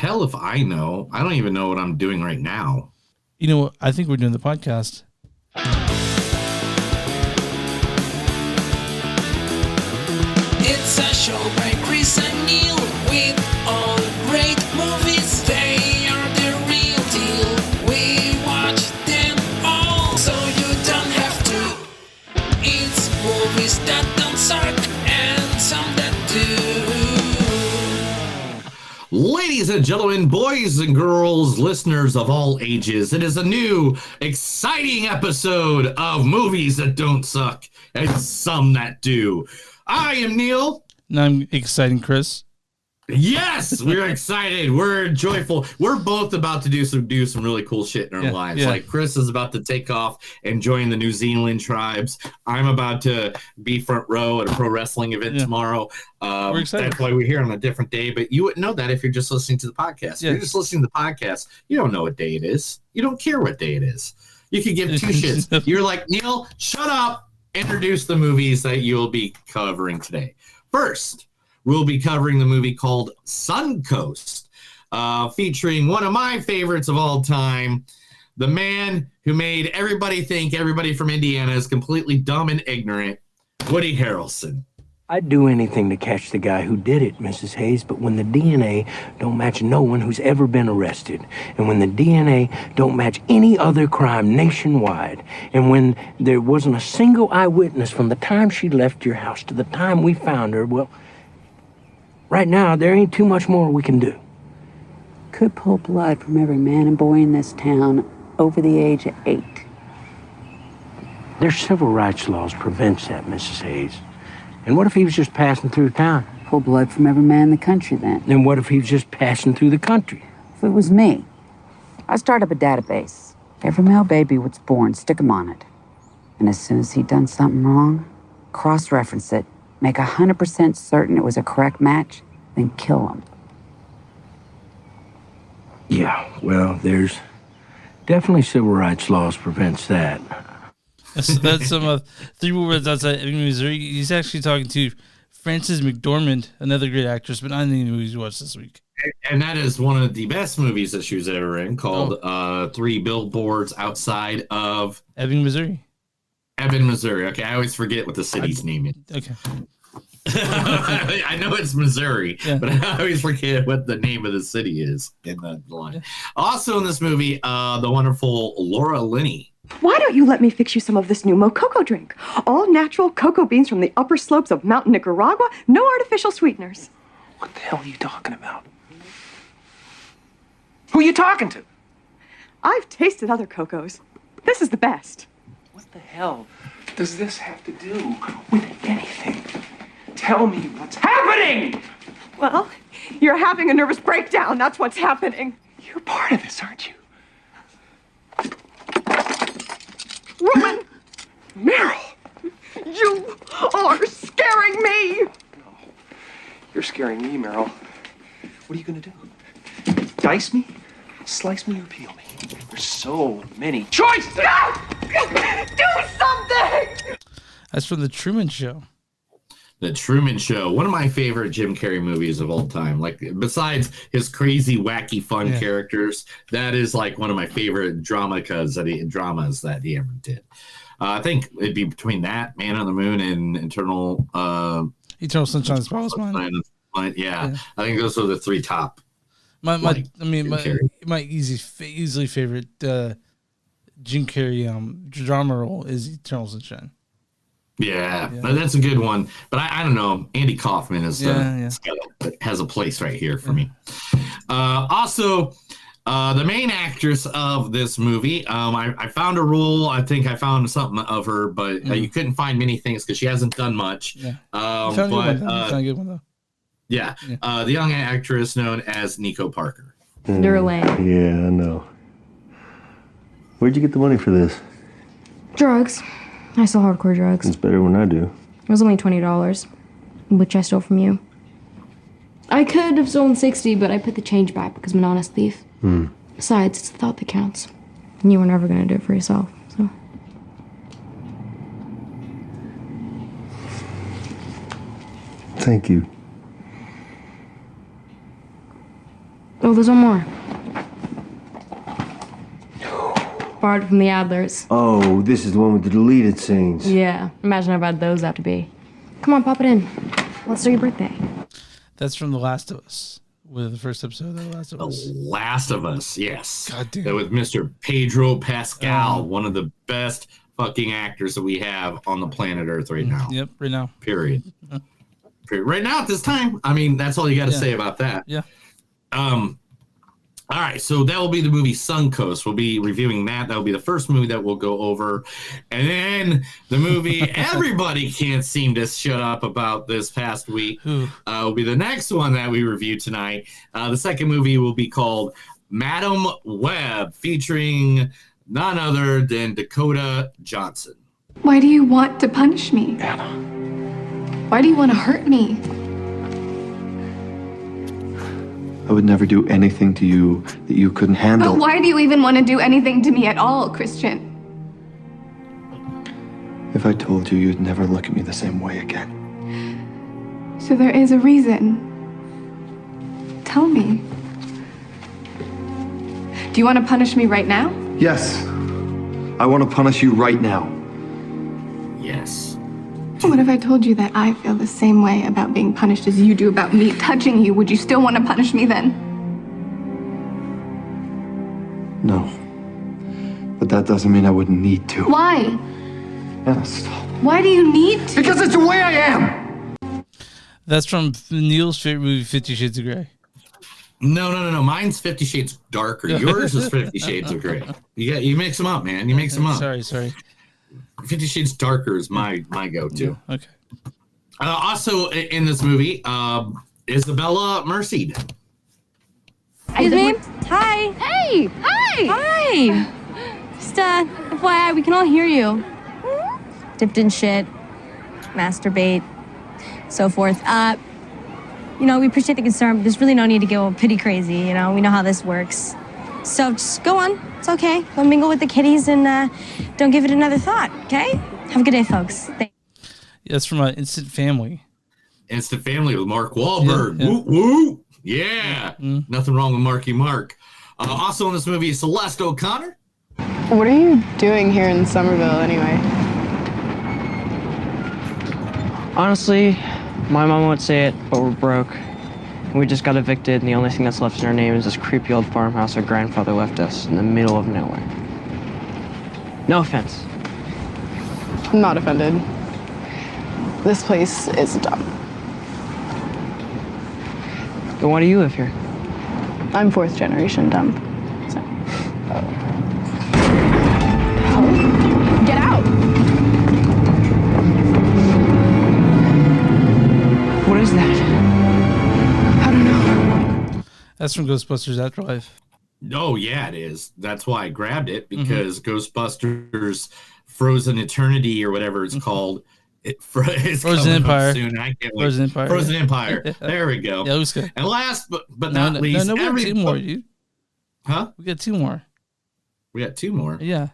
hell if I know. I don't even know what I'm doing right now. You know what? I think we're doing the podcast. It's a show by Chris and Neil with all great movies. They are the real deal. We watch them all, so you don't have to. It's movies that don't suck and some that do. Ladies and gentlemen, boys and girls, listeners of all ages, it is a new, exciting episode of Movies That Don't Suck and Some That Do. I am Neil. And I'm exciting, Chris. Yes, we're excited. We're joyful. We're both about to do some really cool shit in our lives. Yeah. Like Chris is about to take off and join the New Zealand tribes. I'm about to be front row at a pro wrestling event tomorrow. We're excited. That's why we're here on a different day, but you wouldn't know that if you're just listening to the podcast. If you're just listening to the podcast, you don't know what day it is. You don't care what day it is. You could give two shits. You're like, Neil, shut up. Introduce the movies that you'll be covering today. First, we'll be covering the movie called Suncoast, featuring one of my favorites of all time, the man who made everybody think everybody from Indiana is completely dumb and ignorant, Woody Harrelson. I'd do anything to catch the guy who did it, Mrs. Hayes, but when the DNA don't match no one who's ever been arrested, and when the DNA don't match any other crime nationwide, and when there wasn't a single eyewitness from the time she left your house to the time we found her, well, right now, there ain't too much more we can do. Could pull blood from every man and boy in this town over the age of 8. Their civil rights laws prevents that, Mrs. Hayes. And what if he was just passing through town? Pull blood from every man in the country then. And what if he was just passing through the country? If it was me, I'd start up a database. Every male baby was born, stick him on it. And as soon as he'd done something wrong, cross-reference it, make 100% certain it was a correct match, then kill him. Yeah, well, there's definitely civil rights laws prevents that. That's some 3 words outside Ebbing, Missouri. He's actually talking to Frances McDormand, another great actress, but not in any movies we watched this week. And that is one of the best movies that she was ever in, called 3 Billboards Outside of Ebbing, Missouri. Ebbing, Missouri. Okay, I always forget what the city's name is. Okay. I know it's Missouri, but I always forget what the name of the city is in the line. Also in this movie, the wonderful Laura Linney. Why don't you let me fix you some of this new Mococo drink? All natural cocoa beans from the upper slopes of Mountain Nicaragua, no artificial sweeteners. What the hell are you talking about? Who are you talking to? I've tasted other cocos. This is the best. What the hell does this have to do with anything? Tell me what's happening! Well, you're having a nervous breakdown. That's what's happening. You're part of this, aren't you? Woman! Meryl! You are scaring me! No, you're scaring me, Meryl. What are you gonna do? Dice me? Slice me or peel me? There's so many choices! No! Do something! That's from The Truman Show. The Truman Show, one of my favorite Jim Carrey movies of all time. Like, besides his crazy, wacky, fun characters, that is like one of my favorite dramas that he ever did. I think it'd be between that, Man on the Moon, and Eternal Sunshine of the Spotless Mind. Yeah, I think those are the 3 top. My easily favorite Jim Carrey drama role is Eternal Sunshine. Yeah, that's a good one. But I don't know. Andy Kaufman has a place right here for me. Also, the main actress of this movie, I found a rule. I think I found something of her, but you couldn't find many things because she hasn't done much. Yeah. Found a good one, though. Yeah. The young actress known as Nico Parker. Lane. Yeah, I know. Where'd you get the money for this? Drugs. I sell hardcore drugs. It's better when I do. It was only $20, which I stole from you. I could have stolen $60, but I put the change back because I'm an honest thief. Besides, it's the thought that counts. And you were never going to do it for yourself, so. Thank you. Oh, there's one more. Borrowed from the Adlers. Oh, this is the one with the deleted scenes. Yeah, imagine how bad those have to be. Come on, pop it in. Let's do your birthday. That's from The Last of Us. With the first episode of The Last of Us. The Last of Us, yes. God damn. That with Mr. Pedro Pascal, one of the best fucking actors that we have on the planet Earth right now. Yep, right now. Period. Right now at this time. I mean, that's all you got to say about that. Yeah. All right, so that will be the movie Suncoast. We'll be reviewing that. That will be the first movie that we'll go over. And then the movie everybody can't seem to shut up about this past week will be the next one that we review tonight. The second movie will be called Madam Web, featuring none other than Dakota Johnson. Why do you want to punish me? Anna. Why do you want to hurt me? I would never do anything to you that you couldn't handle. But why do you even want to do anything to me at all, Christian? If I told you, you'd never look at me the same way again. So there is a reason. Tell me. Do you want to punish me right now? Yes. I want to punish you right now. Yes. What if I told you that I feel the same way about being punished as you do about me touching you? Would you still want to punish me then? No. But that doesn't mean I wouldn't need to. Why? Anna, stop. Why do you need to? Because it's the way I am! That's from Neil's favorite movie, 50 Shades of Grey. No. Mine's 50 Shades Darker. Yours is 50 Shades of Grey. You mix them up, man. You mix them up. Sorry. 50 Shades Darker is my go-to. Yeah, okay. Also in this movie, Isabella Merced. Excuse me? Hi. Hey. Hi. Just, FYI, we can all hear you. Dipped in shit, masturbate, so forth. We appreciate the concern, but there's really no need to go pity crazy, we know how this works. So just go on. It's okay. Go mingle with the kitties and don't give it another thought, okay? Have a good day, folks. That's from Instant Family. Instant Family with Mark Wahlberg. Yeah. Woo, woo. Yeah. Nothing wrong with Marky Mark. Also in this movie is Celeste O'Connor. What are you doing here in Somerville anyway? Honestly, my mom won't say it, but we're broke. We just got evicted, and the only thing that's left in our name is this creepy old farmhouse our grandfather left us in the middle of nowhere. No offense. I'm not offended. This place is dumb. Then why do you live here? I'm fourth generation dumb. So. Get out! What is that? I don't know. That's from Ghostbusters Afterlife. Oh, yeah, it is. That's why I grabbed it, because Ghostbusters Frozen Eternity or whatever it's called. Frozen Empire. Soon. I can't wait. Frozen Empire. Frozen Empire. There we go. Yeah, it was good. And last but not least, we got two more, dude. Huh? We got two more. We got two more. Yeah.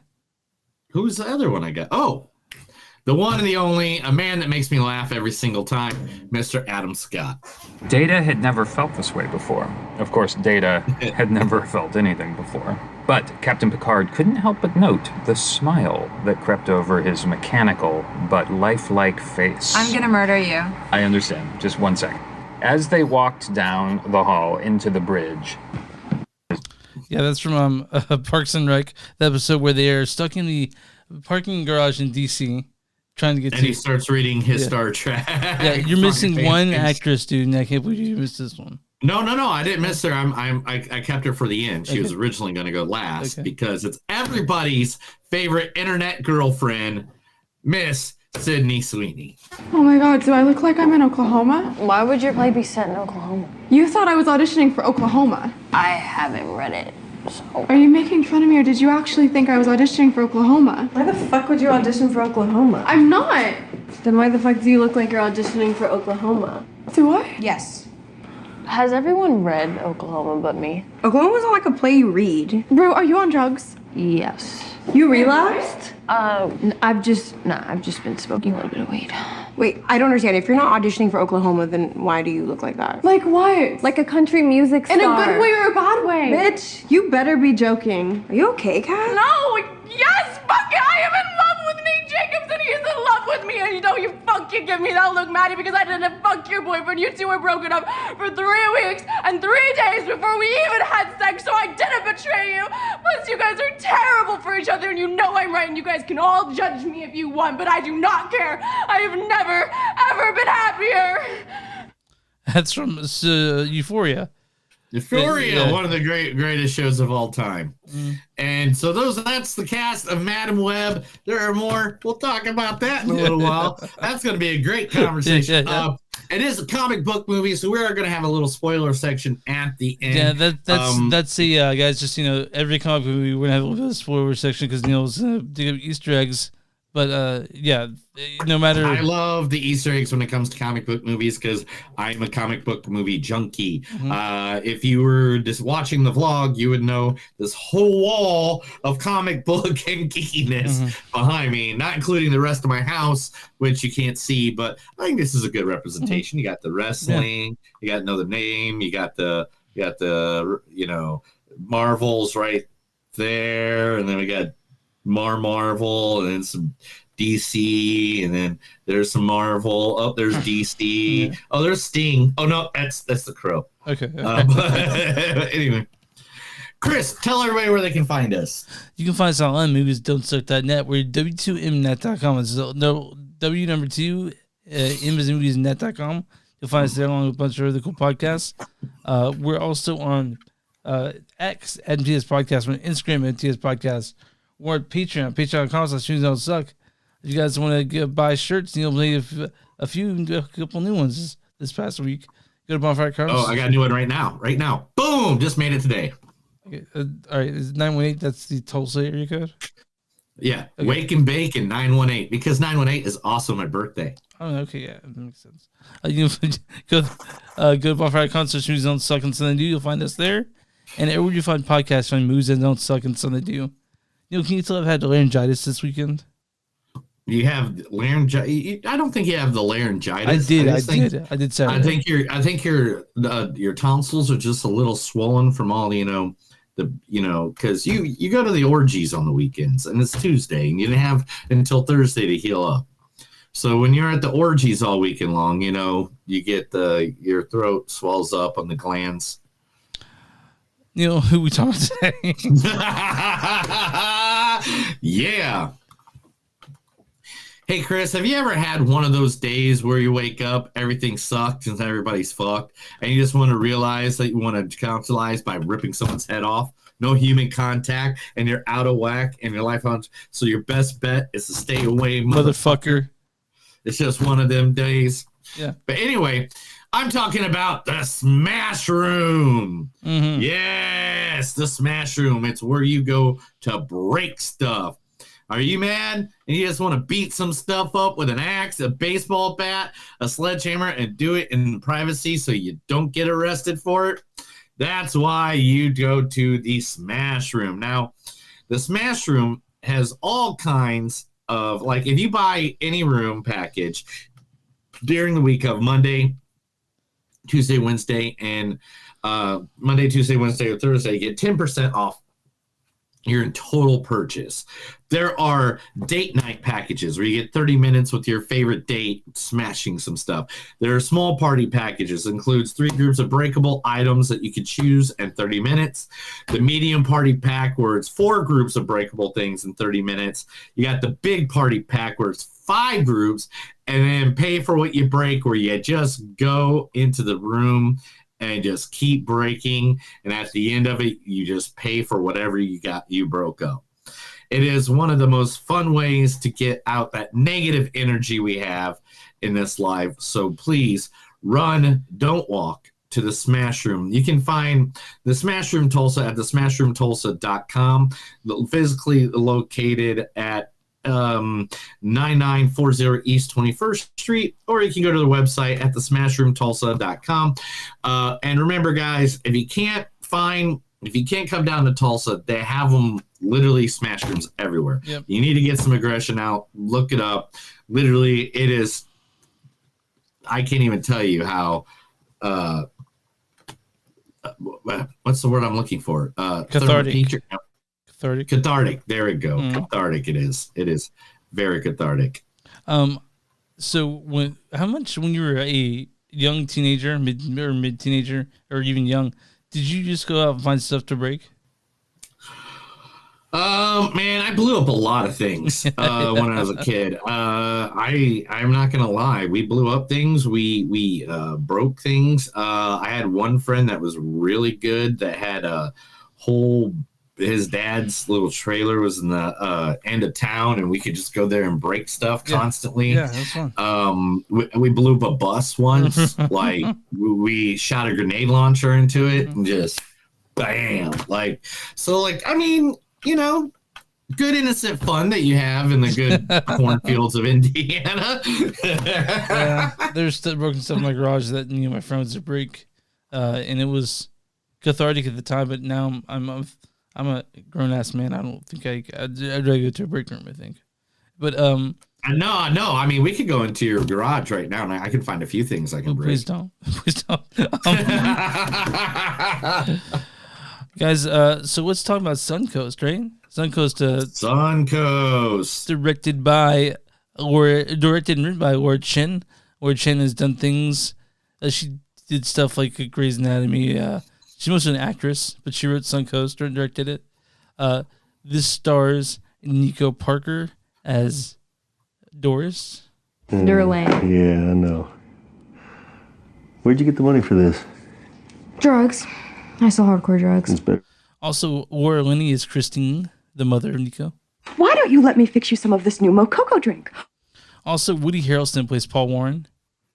Who's the other one I got? Oh, the one and the only, a man that makes me laugh every single time, Mr. Adam Scott. Data had never felt this way before. Of course, Data had never felt anything before. But Captain Picard couldn't help but note the smile that crept over his mechanical but lifelike face. I'm gonna murder you. I understand. Just 1 second. As they walked down the hall into the bridge. Yeah, that's from Parks and Rec, the episode where they are stuck in the parking garage in D.C. trying to get and he starts reading his Star Trek. Yeah, you're missing one actress, dude, and I can't believe you missed this one. No, I didn't miss her. I kept her for the end. She was originally going to go last because it's everybody's favorite internet girlfriend, Miss Sydney Sweeney. Oh my god, do I look like I'm in Oklahoma? Why would your play be set in Oklahoma? You thought I was auditioning for Oklahoma. I haven't read it. So. Are you making fun of me, or did you actually think I was auditioning for Oklahoma? Why the fuck would you audition for Oklahoma? I'm not! Then why the fuck do you look like you're auditioning for Oklahoma? Do I? Yes. Has everyone read Oklahoma but me? Oklahoma's not like a play you read. Bro, are you on drugs? Yes. You relapsed? I've just been smoking a little bit of weed. Wait, I don't understand. If you're not auditioning for Oklahoma, then why do you look like that? Like what? Like a country music star. In a good way or a bad way? Bitch, you better be joking. Are you okay, Kat? No! Yes! Fuck it! I am in love with Nate Jacobs and he is in love with me and you know you fucking give me that look, Maddie, because I didn't fuck your boyfriend. You two were broken up for 3 weeks and 3 days before we even had sex, so I didn't betray you. Plus, you guys are terrible for each other and you know I'm right and you guys can all judge me if you want, but I do not care. I have never, ever been happier. That's from Euphoria. Euphoria, one of the greatest shows of all time. And so that's the cast of Madam Web. There are more. We'll talk about that in a little while. That's going to be a great conversation. It is a comic book movie, so we are going to have a little spoiler section at the end. Yeah, that's the guys. Just every comic book movie we're gonna have a little spoiler section because Neil's digging Easter eggs. But no matter. I love the Easter eggs when it comes to comic book movies because I'm a comic book movie junkie. If you were just watching the vlog, you would know this whole wall of comic book and geekiness behind me, not including the rest of my house, which you can't see. But I think this is a good representation. You got the wrestling, you got Know the Name, you got the Marvels right there, and then we got Marvel, and then some DC, and then there's some Marvel. Oh, there's DC. Oh, there's Sting. Oh no, that's the Crow. Okay. But anyway, Chris, tell everybody where they can find us. You can find us on moviesdon'tsuck.net. We're w2mnet.com. It's no W number 2 moviesnet.com. You'll find us there along with a bunch of other cool podcasts. We're also on X at MTS Podcast. We're on Instagram at MTS Podcast. We're at Patreon, patreon.com/moviesdon'tsuck. If you guys want to buy shirts, Neil made a couple new ones this past week. Go to Bonfire Cards. Oh, I got a new one right now. Boom! Just made it today. Okay, all right, is 918? That's the Tulsa area code. Yeah, okay. Wake and Bake and 918 because 918 is also my birthday. Oh, okay, yeah, that makes sense. You can go to Bonfire Concerts, Movies Don't Suck and Something to Do. You'll find us there, and everywhere you find podcasts, find Movies That Don't Suck and Something to Do. Can you tell I've had laryngitis this weekend? You have laryngitis? I don't think you have the laryngitis. I did. Saturday. I think your tonsils are just a little swollen from all because you go to the orgies on the weekends and it's Tuesday and you didn't have until Thursday to heal up. So when you're at the orgies all weekend long, you get your throat swells up on the glands. Who we talking today? Yeah. Hey, Chris, have you ever had one of those days where you wake up, everything sucks and everybody's fucked, and you just want to realize that you want to capitalize by ripping someone's head off? No human contact, and you're out of whack, and your life on. So your best bet is to stay away, motherfucker. It's just one of them days. Yeah. But anyway, I'm talking about the Smash Room. Yes, the Smash Room. It's where you go to break stuff. Are you mad and you just want to beat some stuff up with an axe, a baseball bat, a sledgehammer, and do it in privacy so you don't get arrested for it? That's why you go to the Smash Room. Now, the Smash Room has all kinds of, if you buy any room package during the week of Monday, Tuesday, Wednesday, and Monday, Tuesday, Wednesday, or Thursday, you get 10% off your total purchase. There are date night packages where you get 30 minutes with your favorite date smashing some stuff. There are small party packages, includes 3 groups of breakable items that you could choose in 30 minutes. The medium party pack where it's 4 groups of breakable things in 30 minutes. You got the big party pack where it's 5 groups, and then pay for what you break where you just go into the room and just keep breaking, and at the end of it, you just pay for whatever you broke up. It is one of the most fun ways to get out that negative energy we have in this life. So please run, don't walk to the Smash Room. You can find the Smash Room Tulsa at thesmashroomtulsa.com, physically located at 9940 East 21st Street, or you can go to the website at thesmashroomtulsa.com. And remember, guys, if you can't come down to Tulsa, they have them literally Smash Rooms everywhere. Yep. You need to get some aggression out. Look it up. Literally, it is I can't even tell you how. What's the word I'm looking for? Cathartic. Cathartic. There we go. Cathartic. It is. It is very cathartic. So how much when you were a young teenager, mid teenager, or even young, did you just go out and find stuff to break? Man, I blew up a lot of things when I was a kid. I'm not gonna lie, we blew up things. We broke things. I had one friend that was really good that had a whole. His dad's little trailer was in the end of town, and we could just go there and break stuff constantly. Yeah, that's fun. We blew up a bus once. Like we shot a grenade launcher into it and just bam. Like so. Like I mean. You know, good innocent fun that you have in the good cornfields of Indiana. Yeah, there's still broken stuff in my garage that my friends would break, and it was cathartic at the time. But now I'm a grown ass man. I don't think I'd rather go to a break room. I think, but no. I mean, we could go into your garage right now, and I can find a few things I can break. Please don't. Guys, so let's talk about Suncoast, right? Suncoast. Directed and written by Laura Chen. Laura Chen has done things. She did stuff like Grey's Anatomy. She's mostly an actress, but she wrote Suncoast and directed it. This stars Nico Parker as Doris. Durlane. Yeah, I know. Where'd you get the money for this? Drugs. I sell hardcore drugs. Also, Laura Linney is Christine, the mother of Nico. Why don't you let me fix you some of this new Mococo drink? Also, Woody Harrelson plays Paul Warren.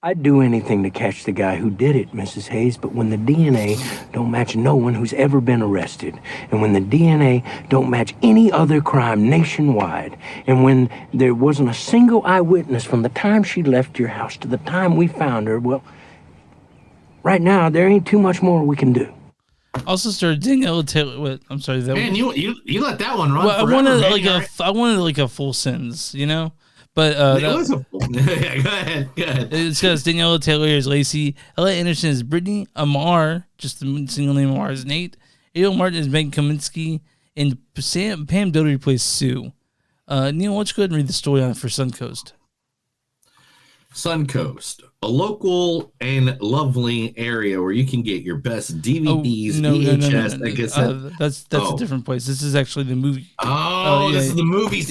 I'd do anything to catch the guy who did it, Mrs. Hayes, but when the DNA don't match no one who's ever been arrested, and when the DNA don't match any other crime nationwide, and when there wasn't a single eyewitness from the time she left your house to the time we found her, well, right now, there ain't too much more we can do. Also starred Daniela Taylor. What? I'm sorry. Man, you let that one run. Well, forever, I wanted like a full sentence, But it was a full. Yeah, go ahead. It's because Daniela Taylor is Lacey, Ella Anderson is Brittany, Amar, just the single name Amar is Nate, Adel Martin is Megan Kaminsky, and Pam Doherty plays Sue. Neil, why don't you go ahead and read the story on it for Suncoast? Suncoast, a local and lovely area where you can get your best DVDs, VHS. That's a different place. This is actually the movie. This is the movie.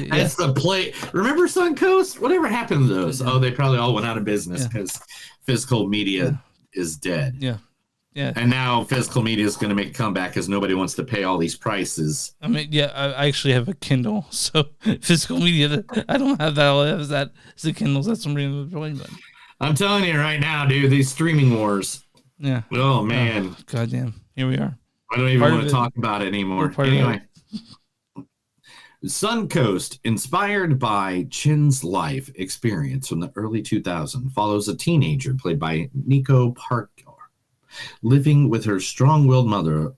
That's the play. Remember Suncoast? Whatever happened to those? Oh, they probably all went out of business because physical media is dead. Yeah. And now physical media is going to make a comeback because nobody wants to pay all these prices. I mean, I actually have a Kindle, so physical media. I don't have that. All I have is that. It's the Kindles. That's somebody in the building. I'm telling you right now, dude. These streaming wars. Yeah. Oh man. Goddamn. Here we are. I don't even want to talk about it anymore. Anyway. Suncoast, inspired by Chin's life experience from the early 2000s, follows a teenager played by Nico Parker, living with her strong-willed mother,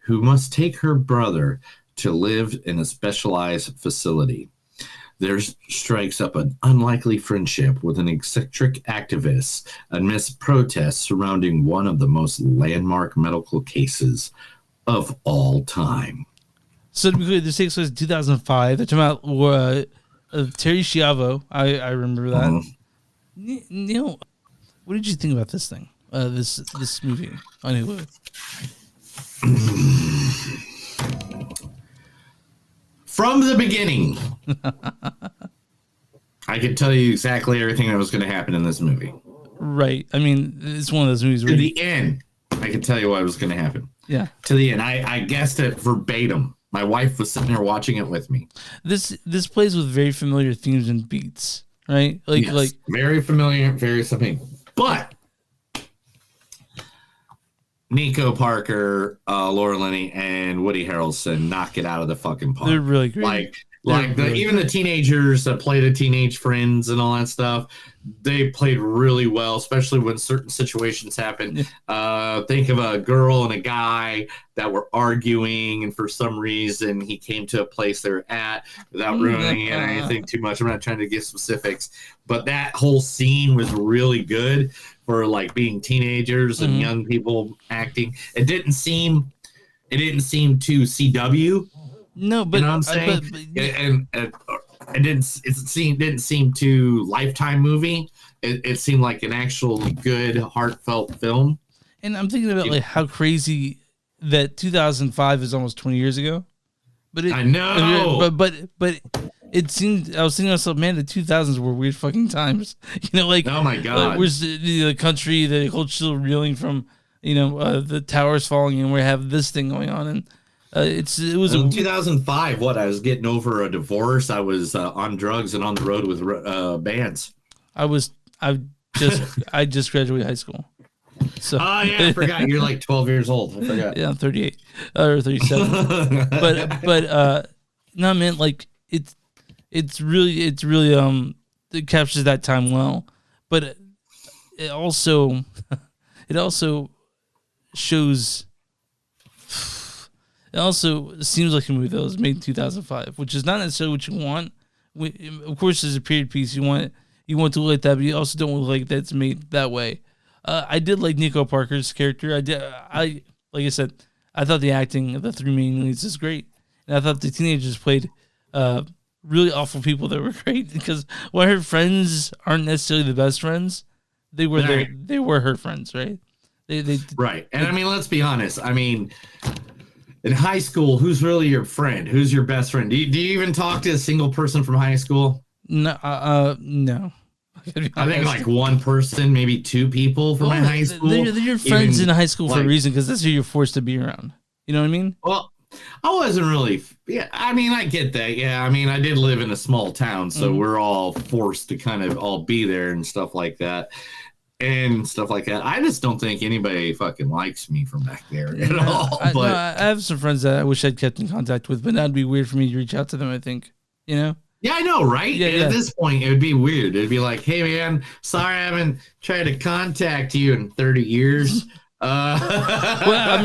who must take her brother to live in a specialized facility. There strikes up an unlikely friendship with an eccentric activist amidst protests surrounding one of the most landmark medical cases of all time. So to be clear, this takes place in 2005. They're talking about Terry Schiavo. I remember that. Neil, what did you think about this thing? This movie on Hulu? From the beginning, I could tell you exactly everything that was going to happen in this movie. Right. I mean, it's one of those movies where to the end, I could tell you what was going to happen. Yeah. To the end, I guessed it verbatim. My wife was sitting there watching it with me. This plays with very familiar themes and beats, right? Like very familiar, very something. But Nico Parker, Laura Linney, and Woody Harrelson knock it out of the fucking park. They're really great. Like Like even the teenagers that play the teenage friends and all that stuff, they played really well, especially when certain situations happen. Think of a girl and a guy that were arguing, and for some reason he came to a place they're at without ruining anything too much. I'm not trying to give specifics, but that whole scene was really good for like being teenagers and young people acting. It didn't seem too CW. No, but you know what I'm saying? It didn't seem too Lifetime movie. It seemed like an actual good, heartfelt film. And I'm thinking about like how crazy that 2005 is almost 20 years ago. But I know. But it seemed, I was thinking to myself, man, the 2000s were weird fucking times. You know, like, oh my god, where's the country, the whole still reeling from, the towers falling, and we have this thing going on, and it was in 2005. What, I was getting over a divorce. I was on drugs and on the road with bands. I just graduated high school. So I forgot you're like 12 years old. I forgot. Yeah, I'm 38 or 37. but no, man, like it's really it captures that time well, but it also shows. It also seems like a movie that was made in 2005, which is not necessarily what you want. Of course, as a period piece, you want to look like that, but you also don't look like that's made that way. I did like Nico Parker's character. Like I said, I thought the acting of the three main leads is great, and I thought the teenagers played really awful people that were great, because while her friends aren't necessarily the best friends, they were they were her friends, right? They right. And I mean, let's be honest. I mean, in high school, who's really your friend? Who's your best friend? Do you even talk to a single person from high school? No, no. I think like one person, maybe two people from my high school. They're your friends in high school for a reason, because that's who you're forced to be around. You know what I mean? Well, I wasn't really. Yeah, I mean, I get that. Yeah, I mean, I did live in a small town, so we're all forced to kind of all be there and stuff like that. I just don't think anybody fucking likes me from back there at all. I have some friends that I wish I'd kept in contact with, but that'd be weird for me to reach out to them, I think. You know? Yeah, I know, right? Yeah, at this point, it would be weird. It'd be like, hey, man, sorry I haven't tried to contact you in 30 years. Well, I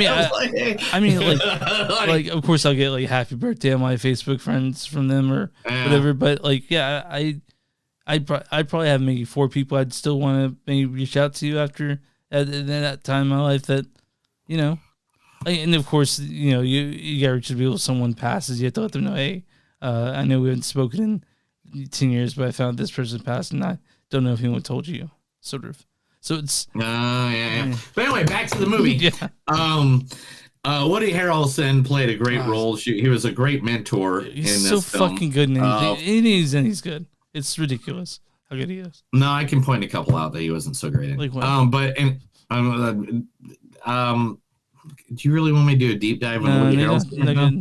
mean, like, of course, I'll get like happy birthday on my Facebook friends from them or whatever. But like, yeah, I'd probably have maybe 4 people I'd still want to maybe reach out to after at that time in my life that, and of course, you got to reach out to people. If someone passes, you have to let them know, hey, I know we haven't spoken in 10 years, but I found this person passed, and I don't know if anyone told you, sort of. So it's yeah. But anyway, back to the movie. Woody Harrelson played a great role. He was a great mentor. He's in so this film. fucking good in anything. He's good. It's ridiculous how good he is. No, I can point a couple out that he wasn't so great in. Like what? Do you really want me to do a deep dive on Woody Harrelson?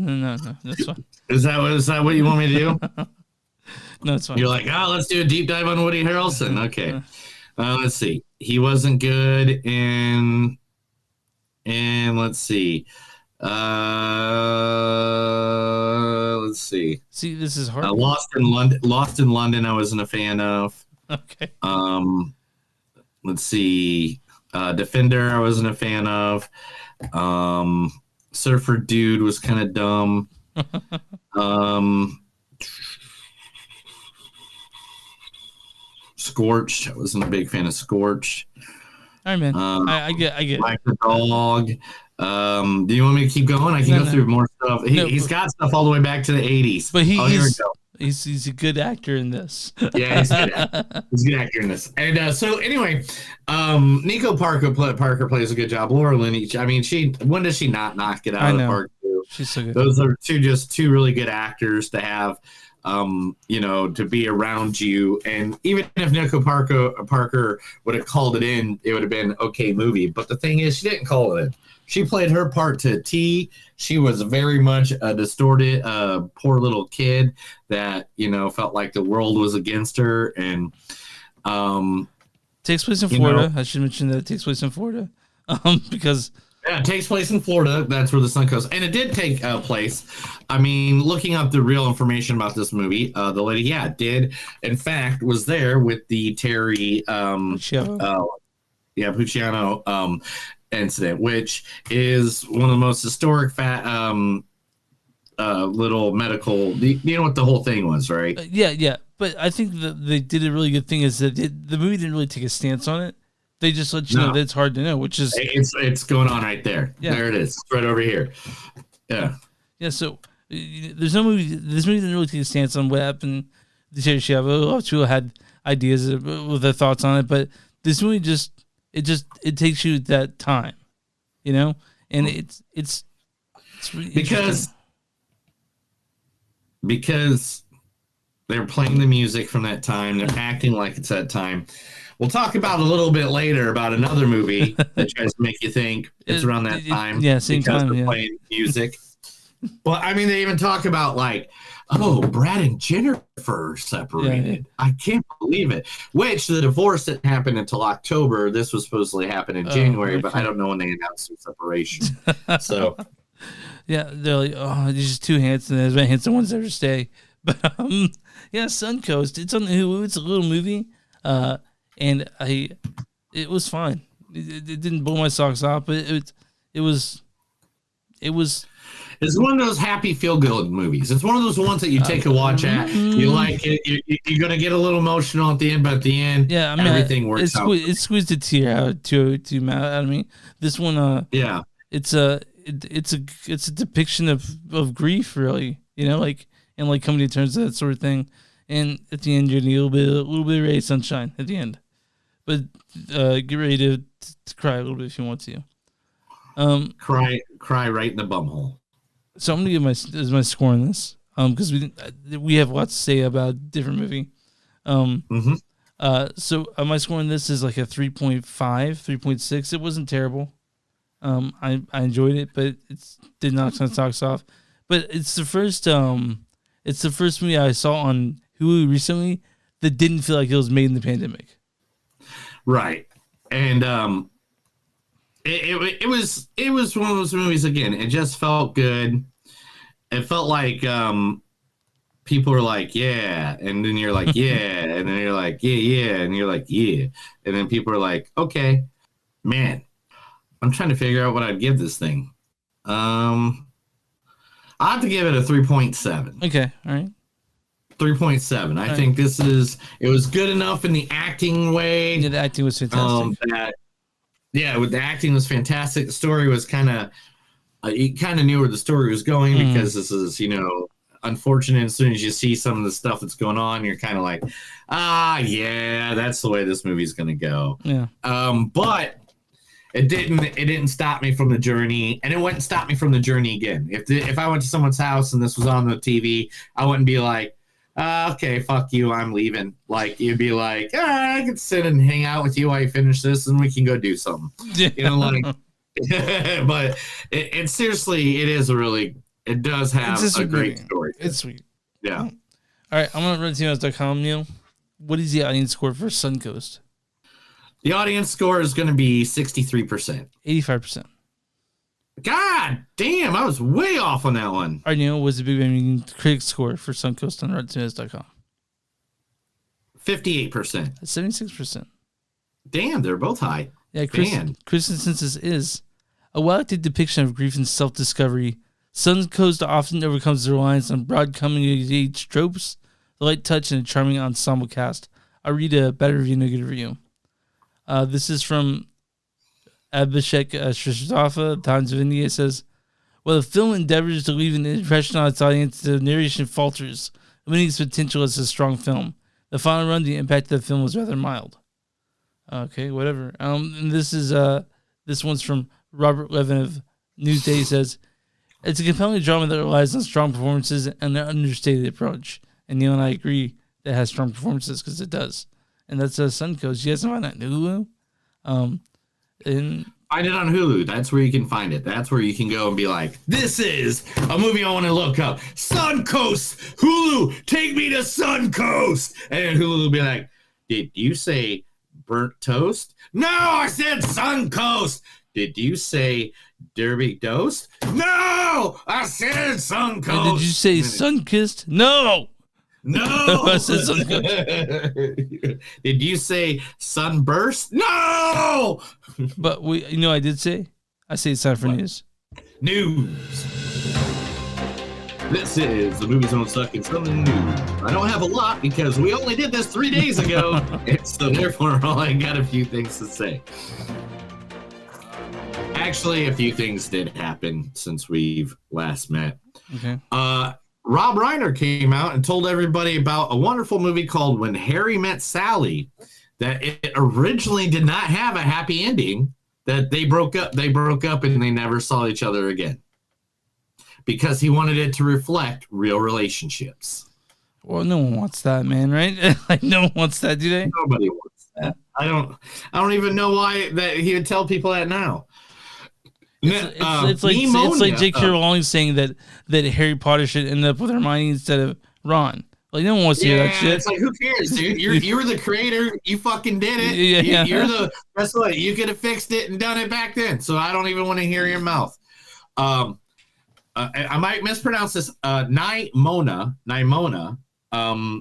No, that's fine. Is that what you want me to do? No, it's fine. You're like, let's do a deep dive on Woody Harrelson. Okay. Let's see. He wasn't good in, and let's see. Let's see. See, this is hard. Lost in London. I wasn't a fan of. Okay. Let's see. Defender. I wasn't a fan of. Surfer Dude was kind of dumb. Scorched. I wasn't a big fan of Scorched. All right, man. I get like the dog. Do you want me to keep going? I can go through more stuff. He's got stuff all the way back to the 80s. But he's a good actor in this. Yeah, he's a good actor in this. And so anyway, Nico Parker plays a good job. Laura Linney, I mean, when does she not knock it out of the park? Too? She's so good. Those are two really good actors to have. To be around you, and even if Nico Parker would have called it in, it would have been okay movie. But the thing is, she didn't call it in. She played her part to a T. She was very much a distorted, poor little kid that felt like the world was against her. And takes place in Florida. I should mention that it takes place in Florida, because Yeah, it takes place in Florida. That's where the Suncoast, and it did take place. I mean, looking up the real information about this movie, the lady, did in fact was there with the Terry, Pucciano incident, which is one of the most historic little medical. You know what the whole thing was, right? Yeah. But I think that they did a really good thing is that the movie didn't really take a stance on it. They just let you know that it's hard to know, which is it's going on right there. Yeah. There it is, it's right over here. Yeah. So there's no movie. This movie didn't really take a stance on what happened to Terry Schiavo. A lot of people had ideas with their thoughts on it, but this movie it takes you that time, and it's really because they're playing the music from that time. They're acting like it's that time. We'll talk about a little bit later about another movie that tries to make you think it's around that time. Same time. They're playing music. But I mean, they even talk about Brad and Jennifer separated. I can't believe it. Which the divorce didn't happen until October. This was supposedly happen in January, but I don't know when they announced their separation. So, yeah, they're like, oh, these just too handsome. There's been handsome ones ever stay. But Suncoast. It's on Hulu. It's a little movie. And it was fine. It didn't blow my socks off, but it was. It's one of those happy feel-good movies. It's one of those ones that you take a watch at. You like it. You're gonna get a little emotional at the end, but at the end, everything works out. It squeezed a tear out of me. This one, it's a depiction of grief, really. And coming to terms with that sort of thing. And at the end, you're gonna get a little bit of ray of sunshine at the end. But get ready to cry a little bit if you want to. Cry right in the bumhole. So I'm gonna give my score on this because we have lots to say about a different movie. So my score on this is like a 3.5, 3.6. It wasn't terrible. I enjoyed it, but it did knock my socks off. But it's the first movie I saw on Hulu recently that didn't feel like it was made in the pandemic. Right, and it was one of those movies again. It just felt good. It felt like people were like, yeah, and then you're like, yeah, and then you're like, yeah, and you're like, yeah, and then people are like, okay, man, I'm trying to figure out what I'd give this thing. I have to give it a 3.7. Okay, all right. 3.7. I think it was good enough in the acting way. Yeah, the acting was fantastic. With the acting was fantastic. The story was you kind of knew where the story was going because this is, unfortunate. As soon as you see some of the stuff that's going on, you're kind of like, yeah, that's the way this movie's going to go. Yeah. But it didn't stop me from the journey, and it wouldn't stop me from the journey again. If I went to someone's house and this was on the TV, I wouldn't be like, okay, fuck you, I'm leaving. Like, you'd be like, I can sit and hang out with you while you finish this and we can go do something. But it seriously, it does have a great story. It's sweet. Yeah. All right, I'm on RetTomatoes.com, Neil. What is the audience score for Suncoast? The audience score is going to be 63%. 85%. God damn, I was way off on that one. All right, Neil, what's the Big Bang critic score for Suncoast on RetTomatoes.com? 58%. 76%. Damn, they're both high. Yeah, Chris' consensus is a well-acted depiction of grief and self-discovery. Suncoast often overcomes the reliance on broad coming-of-age tropes, the light touch, and a charming ensemble cast. I'll read a better review, negative review. This is from Abhishek Shrestha, Times of India. Says, while the film endeavors to leave an impression on its audience, the narration falters, limiting its potential as a strong film. The final run, the impact of the film was rather mild. Okay, whatever. And this one's from Robert Levin of Newsday. He says, it's a compelling drama that relies on strong performances and an understated approach. And Neil and I agree that it has strong performances because it does. And that's Suncoast. You guys can find that on Hulu. Find it on Hulu. That's where you can find it. That's where you can go and be like, this is a movie I want to look up. Suncoast! Hulu! Take me to Suncoast! And Hulu will be like, did you say burnt toast? No, I said Suncoast! Did you say Derby Dosed? No! I said Suncoast. Did you say sun-kissed? No! No! I said Suncoast. Did you say sunburst? No! But I did say? I say it's time for news. News. This is the Movie Zone Suck in Something News. I don't have a lot because we only did this 3 days ago, and so therefore I got a few things to say. Actually, a few things did happen since we've last met. Okay. Rob Reiner came out and told everybody about a wonderful movie called When Harry Met Sally, that it originally did not have a happy ending, that they broke up and they never saw each other again. Because he wanted it to reflect real relationships. Well, no one wants that, man, right? Like, no one wants that, do they? Nobody wants that. I don't even know why that he would tell people that now. It's like J.K. Rowling saying that Harry Potter should end up with Hermione instead of Ron. Like, no one wants to hear that shit. It's like, who cares, dude? You were the creator. You fucking did it. You're the that's what you could have fixed it and done it back then. So I don't even want to hear your mouth. I might mispronounce this. Nimona,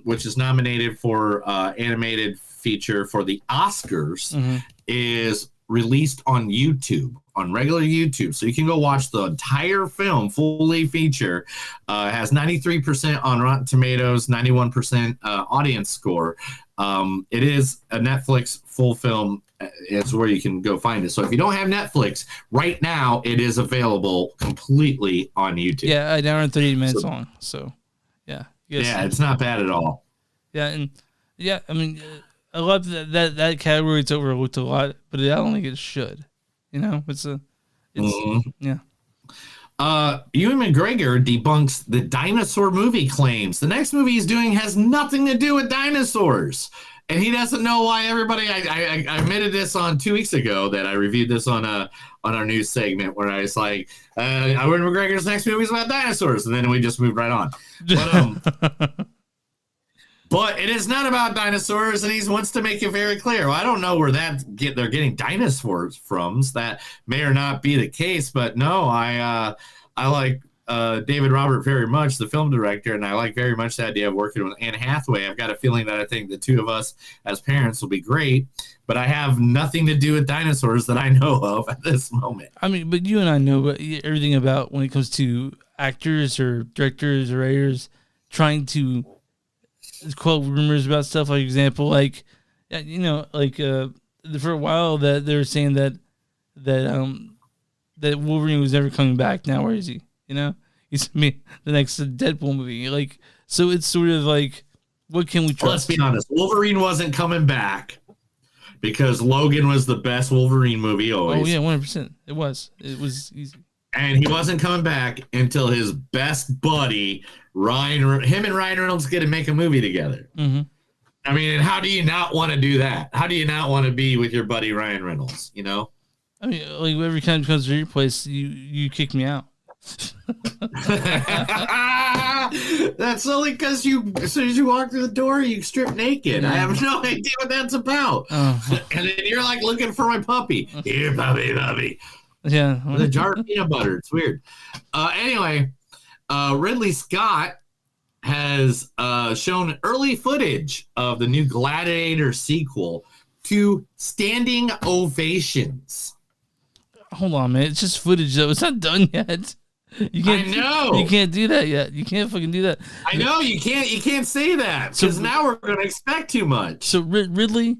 which is nominated for animated feature for the Oscars, is released on YouTube, on regular YouTube. So you can go watch the entire film, fully feature. Has 93% on Rotten Tomatoes, 91% audience score. It is a Netflix full film. It's where you can go find it. So if you don't have Netflix right now, it is available completely on YouTube. Yeah, an hour and 30 minutes long. So, yeah. It's not bad at all. Yeah, and I mean, I love that category. It's overlooked a lot, but I don't think it should. Yeah. Ewan McGregor debunks the dinosaur movie claims. The next movie he's doing has nothing to do with dinosaurs. And he doesn't know why everybody. I admitted this on 2 weeks ago that I reviewed this on our news segment where I was like, Ewan McGregor's next movie is about dinosaurs, and then we just moved right on. But it is not about dinosaurs, and he wants to make it very clear. Well, I don't know where they're getting dinosaurs from. That may or not be the case, but no, I like David Robert very much, the film director, and I like very much the idea of working with Anne Hathaway. I've got a feeling that I think the two of us as parents will be great, but I have nothing to do with dinosaurs that I know of at this moment. I mean, but you and I know everything about when it comes to actors or directors or writers trying to quote rumors about stuff. Like example, for a while that they were saying that Wolverine was never coming back. Now where is he? He's the next Deadpool movie. Like, so it's sort of like, what can we trust? Let's be honest. Wolverine wasn't coming back because Logan was the best Wolverine movie always. Oh yeah, 100%. It was easy. And he wasn't coming back until his best buddy him and Ryan Reynolds get to make a movie together. Mm-hmm. I mean, how do you not want to do that? How do you not want to be with your buddy Ryan Reynolds? I mean, like every time it comes to your place, you kick me out. That's only because as soon as you walk through the door, you strip naked. I have no idea what that's about. And then you're like looking for my puppy. Here, puppy. Yeah. With a jar of peanut butter. It's weird. Anyway, Ridley Scott has shown early footage of the new Gladiator sequel to standing ovations. Hold on, man. It's just footage, though. It's not done yet. I know. You can't do that yet. You can't fucking do that. I know. You can't say that because now we're going to expect too much. So Ridley,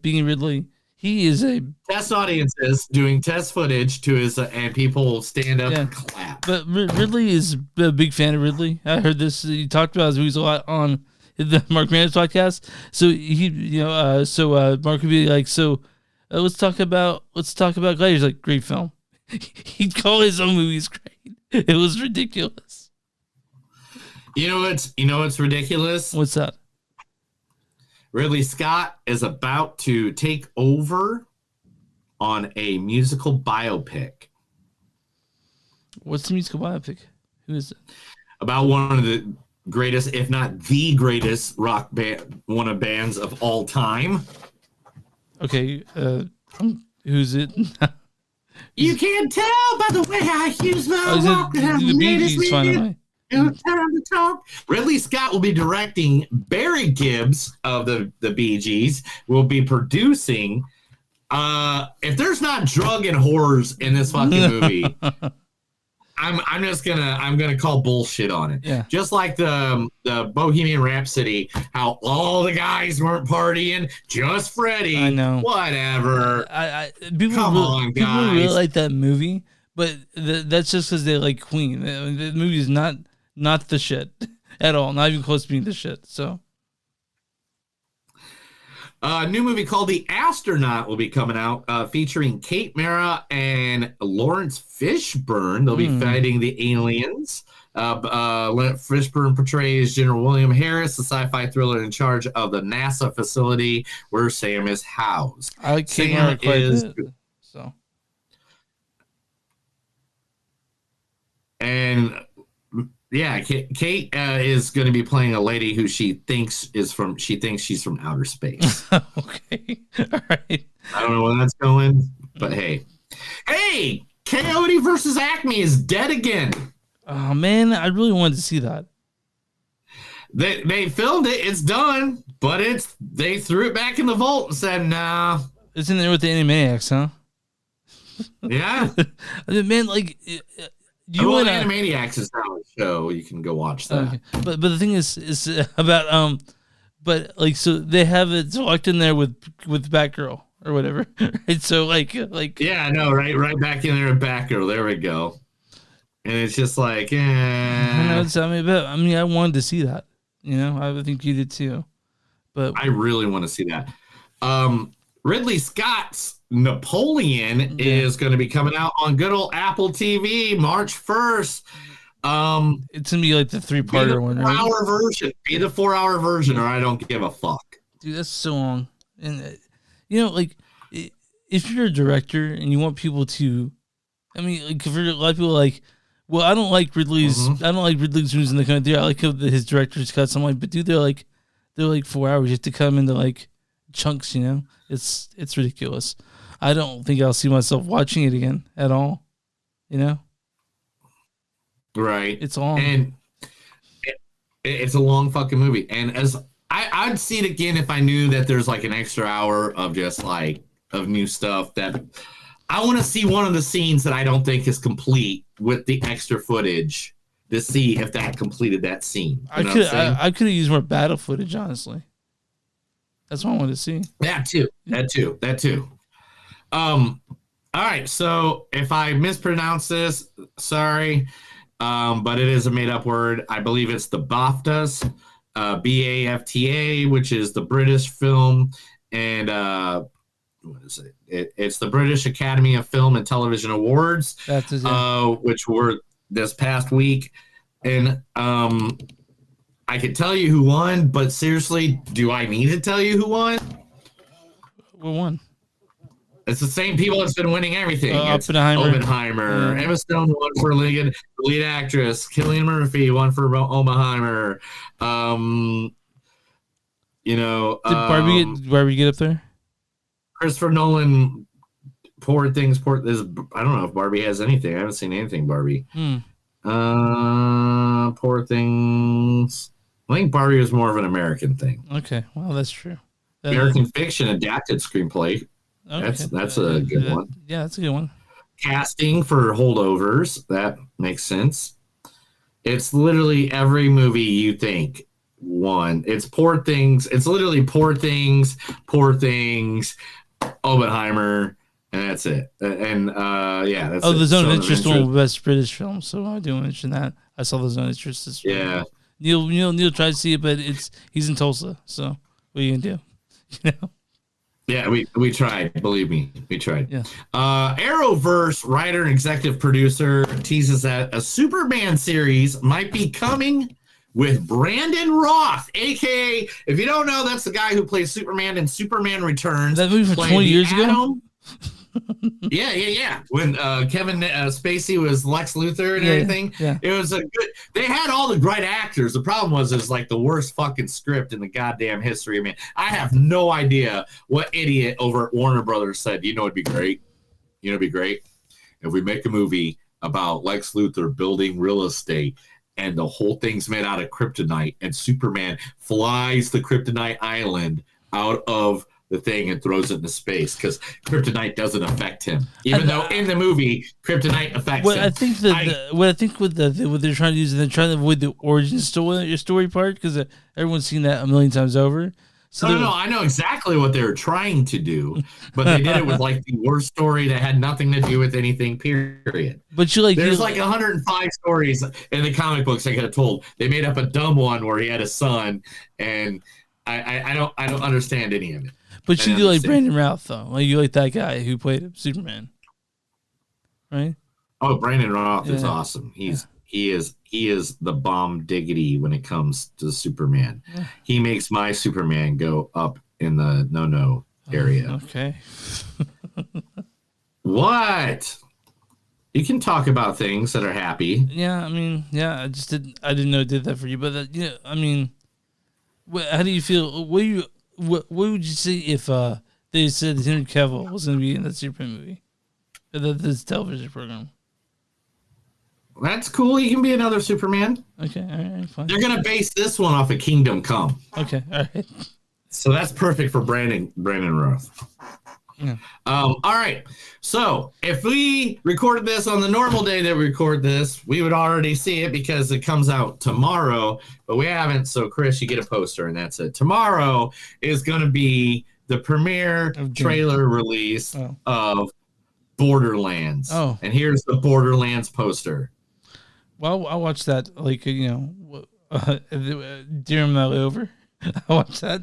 being Ridley, he is a test audiences doing test footage to his and people stand up and clap. But Ridley is a big fan of Ridley. I heard this. He talked about his movies a lot on the Mark Manners podcast. So Mark would be like, let's talk about Gladiator. He's like, great film. He'd call his own movies great. It was ridiculous. You know what's ridiculous? What's that? Ridley Scott is about to take over on a musical biopic. What's the musical biopic? Who is it? About one of the greatest, if not the greatest, rock band, one of bands of all time. Okay, who's it? You can't tell by the way I use my walk. The Bee Gees, finally. Ridley Scott will be directing. Barry Gibbs of the Bee Gees will be producing. If there's not drug and horrors in this fucking movie, I'm gonna call bullshit on it. Yeah. Just like the Bohemian Rhapsody, how all the guys weren't partying, just Freddie. I know. Whatever. People really like that movie, but that's just because they like Queen. The movie is not the shit at all. Not even close to being the shit. So. A new movie called The Astronaut will be coming out, featuring Kate Mara and Lawrence Fishburne. They'll be fighting the aliens. Fishburne portrays General William Harris, the sci-fi thriller in charge of the NASA facility where Sam is housed. I like Kate Mara quite a bit, so. And yeah, Kate is going to be playing a lady who she thinks she's from outer space. Okay. All right. I don't know where that's going, but hey, Coyote versus Acme is dead again. Oh man, I really wanted to see that. They filmed it, it's done, but they threw it back in the vault and said, nah. It's in there with the Animaniacs, huh? Yeah. Man, like Animaniacs is now a show. You can go watch that. Okay. But the thing is about but like, so they have it locked in there with Batgirl or whatever. Right? So like yeah, no, right back in there with Batgirl. There we go. And it's just like, I mean, I wanted to see that. You know, I think you did too. But I really want to see that. Ridley Scott's Napoleon is going to be coming out on good old Apple TV March 1st. It's gonna be like the 3-parter one, right? Be the 4-hour version, or I don't give a fuck. Dude, that's so long. And you know, like, if you're a director and you want people to, I mean, like, for a lot of people, like, well, I don't like Ridley's movies in the country. I like his director's cuts. I'm like, but dude, they're like 4 hours. You have to come into like chunks. You know, it's ridiculous. I don't think I'll see myself watching it again at all. You know. Right. It's long. And it's a long fucking movie. And as I'd see it again if I knew that there's like an extra hour of just like of new stuff that I want to see one of the scenes that I don't think is complete with the extra footage to see if that completed that scene. I could have used more battle footage, honestly. That's what I wanted to see. That too. All right. So if I mispronounce this, sorry. But it is a made-up word. I believe it's the BAFTAs, BAFTA, which is the British Film and what is it? It's the British Academy of Film and Television Awards, which were this past week. And I could tell you who won, but seriously, do I need to tell you who won? Who won? It's the same people that's been winning everything. It's Oppenheimer. Yeah. Emma Stone won for lead actress. Cillian Murphy won for Oppenheimer. Did Barbie get up there? Christopher Nolan. Poor Things. I don't know if Barbie has anything. I haven't seen anything Barbie. Poor Things. I think Barbie was more of an American thing. Okay, well, that's true. American fiction adapted screenplay. Okay. That's a good one. Yeah, that's a good one. Casting for holdovers. That makes sense. It's literally every movie you think won. It's Poor Things. It's literally Poor Things, Oppenheimer, and that's it. And yeah, that's the Zone of Interest won Best British Film, so I do mention that. I saw the Zone of Interest this week. Yeah. Neil tried to see it, but he's in Tulsa, so what are you gonna do? You know. Yeah, we tried. Believe me, we tried. Yeah. Arrowverse writer and executive producer teases that a Superman series might be coming with Brandon Roth, a.k.a. if you don't know, that's the guy who plays Superman in Superman Returns. That movie from 20 years ago? Yeah. When Kevin Spacey was Lex Luthor and everything, it was a good. They had all the right actors. The problem was like the worst fucking script in the goddamn history. I mean, I have no idea what idiot over at Warner Brothers said. You know, it'd be great. if we make a movie about Lex Luthor building real estate and the whole thing's made out of kryptonite and Superman flies the kryptonite island out of the thing and throws it into space because kryptonite doesn't affect him, even though in the movie kryptonite affects him. I think what they're trying to do is they're trying to avoid the origin story part because everyone's seen that a million times over. So no, I know exactly what they were trying to do, but they did it with like the worst story that had nothing to do with anything. Period. But there's like 105 stories in the comic books I could have told. They made up a dumb one where he had a son, and I don't understand any of it. But you do like Brandon Routh though. Like you like that guy who played Superman, right? Oh, Brandon Routh is awesome. He is the bomb diggity when it comes to Superman. Yeah. He makes my Superman go up in the no area. Okay. What? You can talk about things that are happy. Yeah, I mean, I didn't know it did that for you, but I mean, how do you feel? What would you say if they said Henry Cavill was going to be in that Superman movie, this television program? That's cool. He can be another Superman. Okay, all right, fine. They're gonna base this one off of Kingdom Come. Okay, all right. So that's perfect for Brandon Roth. Yeah. All right. So if we recorded this on the normal day that we record this, we would already see it because it comes out tomorrow. But we haven't. So Chris, you get a poster, and that's it. Tomorrow is going to be the premiere trailer release of Borderlands. Oh, and here's the Borderlands poster. Well, I watched that, during my over. I watched that.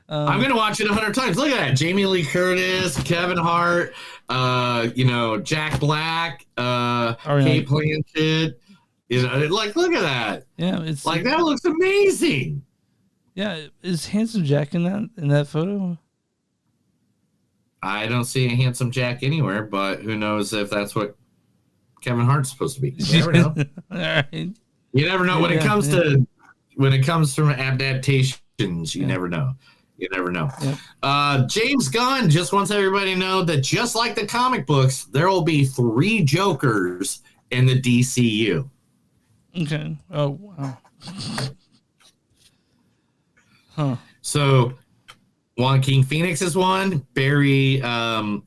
I'm going to watch it 100 times. Look at that. Jamie Lee Curtis, Kevin Hart, Jack Black, Kate Blanchett. Look at that. Yeah, it's that looks amazing. Yeah, is Handsome Jack in that photo? I don't see a Handsome Jack anywhere, but who knows if that's what Kevin Hart's supposed to be. You never know. All right. You never know when it comes from adaptations. You never know. You never know. Yeah. James Gunn just wants everybody to know that just like the comic books, there will be 3 Jokers in the DCU. Okay. Oh wow. Huh. So, Joaquin Phoenix is one. Barry, the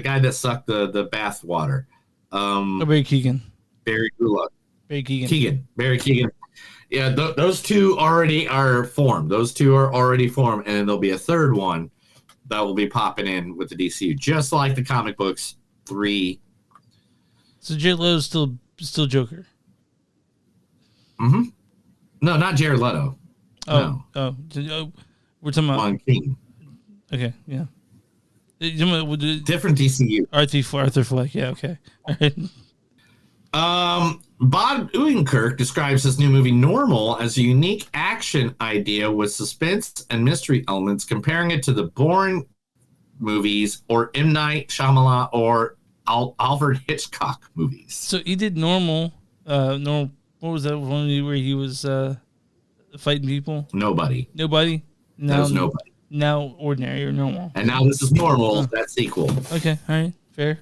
guy that sucked the bath water. Barry Keoghan. Barry Keoghan. Barry Keoghan. Yeah, those 2 already are formed. Those 2 are already formed, and then there'll be a third one that will be popping in with the DCU, just like the comic books 3. So Jared Leto's still Joker. Mm-hmm. No, not Jared Leto. Oh, we're talking about Joaquin. Okay, yeah. Different DCU. Arthur Fleck. Yeah, okay. All right. Bob Odenkirk describes his new movie Normal as a unique action idea with suspense and mystery elements, comparing it to the Bourne movies or M. Night Shyamalan or Alfred Hitchcock movies. So he did Normal. What was that one where he was fighting people? Nobody. Now, that was Nobody. Now Ordinary or Normal. And now this is Normal. That sequel. Okay, all right, fair.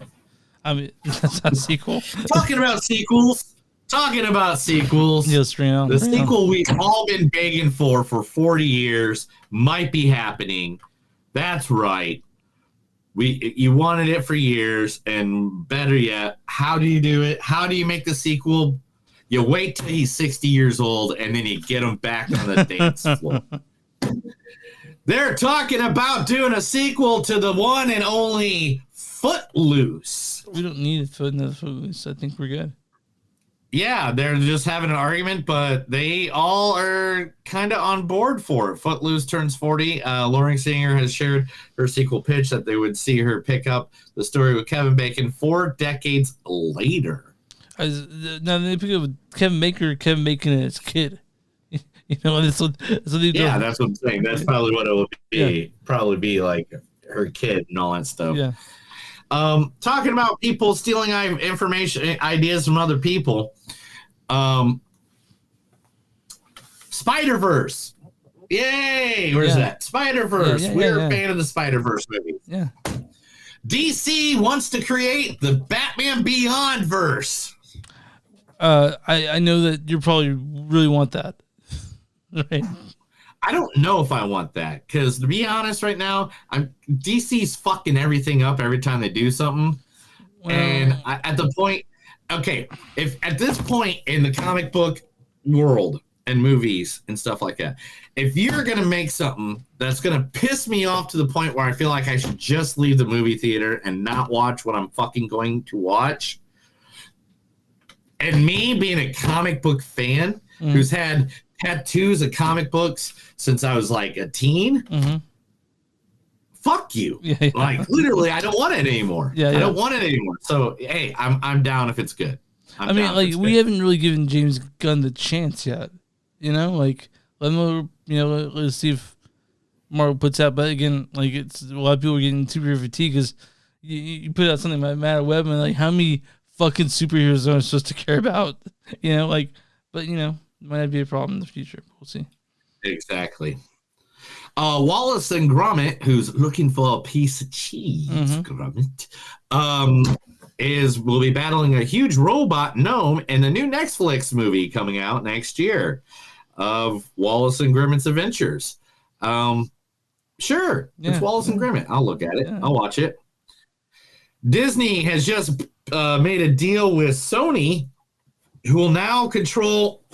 I mean, that's not a sequel. Talking about sequels. The sequel we've all been begging for 40 years might be happening. That's right. You wanted it for years, and better yet, how do you do it? How do you make the sequel? You wait till he's 60 years old, and then you get him back on the dance floor. They're talking about doing a sequel to the one and only Footloose. We don't need another Footloose. I think we're good. Yeah, they're just having an argument, but they all are kind of on board for it. Footloose turns 40. Lauren Singer has shared her sequel pitch that they would see her pick up the story with Kevin Bacon 4 decades later. Now they pick up Kevin Bacon and his kid. That's what that's what I'm saying. That's probably what it will be. Yeah. Probably be like her kid and all that stuff. Yeah. Talking about people stealing information, ideas from other people. Spider-Verse. Yay! Where's that? Spider-Verse. We're a fan of the Spider-Verse movies. Yeah. DC wants to create the Batman Beyond verse. I know that you probably really want that. Right. I don't know if I want that, because to be honest right now, DC's fucking everything up every time they do something. Well, and at the point, okay, if at this point in the comic book world and movies and stuff like that, if you're going to make something that's going to piss me off to the point where I feel like I should just leave the movie theater and not watch what I'm fucking going to watch, and me being a comic book fan who's had tattoos of comic books since I was like a teen, fuck you. Yeah. Like literally, I don't want it anymore. I don't want it anymore. So hey, I'm down if it's good. I mean, like we haven't really given James Gunn the chance yet. You know, like let's see if Marvel puts out. But again, like it's a lot of people are getting super fatigued because you put out something like Matt Web and like how many fucking superheroes are supposed to care about? You know, like, but you know, might not be a problem in the future. We'll see. Exactly. Wallace and Gromit, who's looking for a piece of cheese, Gromit, will be battling a huge robot gnome in the new Netflix movie coming out next year of Wallace and Gromit's Adventures. Sure, it's Wallace and Gromit. I'll look at it. I'll watch it. Disney has just made a deal with Sony, who will now control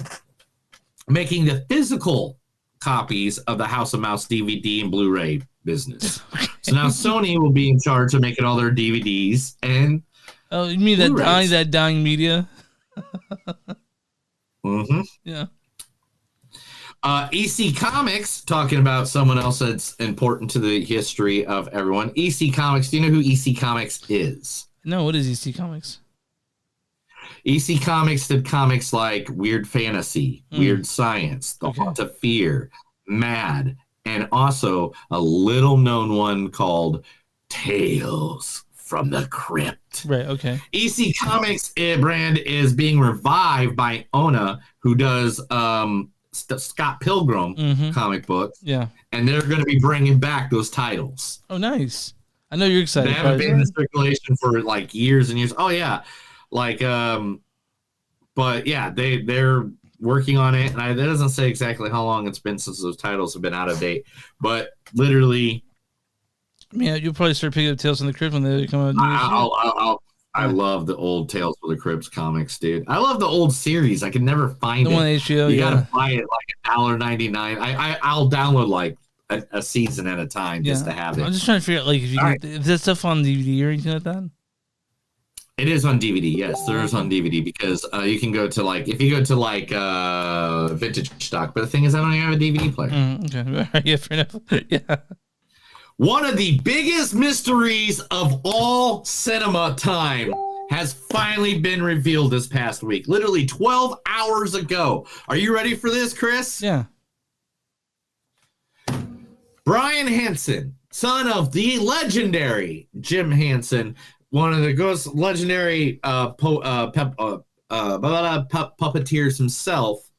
making the physical copies of the House of Mouse DVD and Blu-ray business. So now Sony will be in charge of making all their DVDs and you mean that dying media? Yeah. EC Comics, talking about someone else that's important to the history of everyone. EC Comics, do you know who EC Comics is? No, what is EC Comics? EC Comics did comics like Weird Fantasy, Weird Science, The Haunt of Fear, Mad, and also a little known one called Tales from the Crypt. Right, okay. EC Comics brand is being revived by Ona, who does Scott Pilgrim comic books. Yeah. And they're going to be bringing back those titles. Oh, nice. I know you're excited. They haven't been in circulation for like years and years. Oh, yeah. Like, but yeah, they're working on it, and that doesn't say exactly how long it's been since those titles have been out of date, but literally, you'll probably start picking up Tales from the Crypt when they come out. I love the old Tales from the Crypt comics, dude. I love the old series. I can never find the one HBO. You gotta buy it like $1.99. I'll download like a season at a time just to have it. I'm just trying to figure out like if that stuff on DVD or anything like that. It is on DVD. Yes, there is on DVD because you can go to if you go to Vintage Stock. But the thing is, I don't even have a DVD player. Okay. Yeah, fair enough. Yeah. One of the biggest mysteries of all cinema time has finally been revealed this past week. Literally 12 hours ago. Are you ready for this, Chris? Yeah. Brian Henson, son of the legendary Jim Henson, one of the legendary puppeteers himself,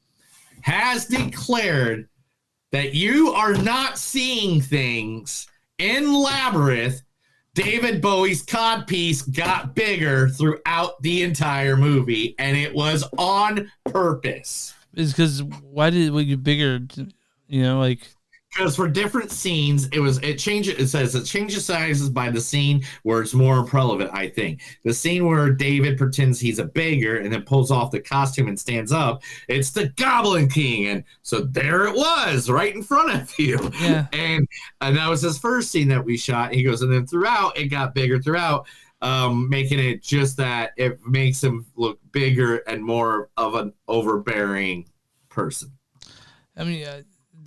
has declared that you are not seeing things in Labyrinth. David Bowie's codpiece got bigger throughout the entire movie, and it was on purpose. It's because why did it get bigger? You know, like. Because for different scenes, it changes sizes by the scene where it's more relevant, I think. The scene where David pretends he's a beggar and then pulls off the costume and stands up, it's the Goblin King. And so there it was, right in front of you. Yeah. And that was his first scene that we shot. He goes, and then throughout, it got bigger throughout, making it just that it makes him look bigger and more of an overbearing person. I mean,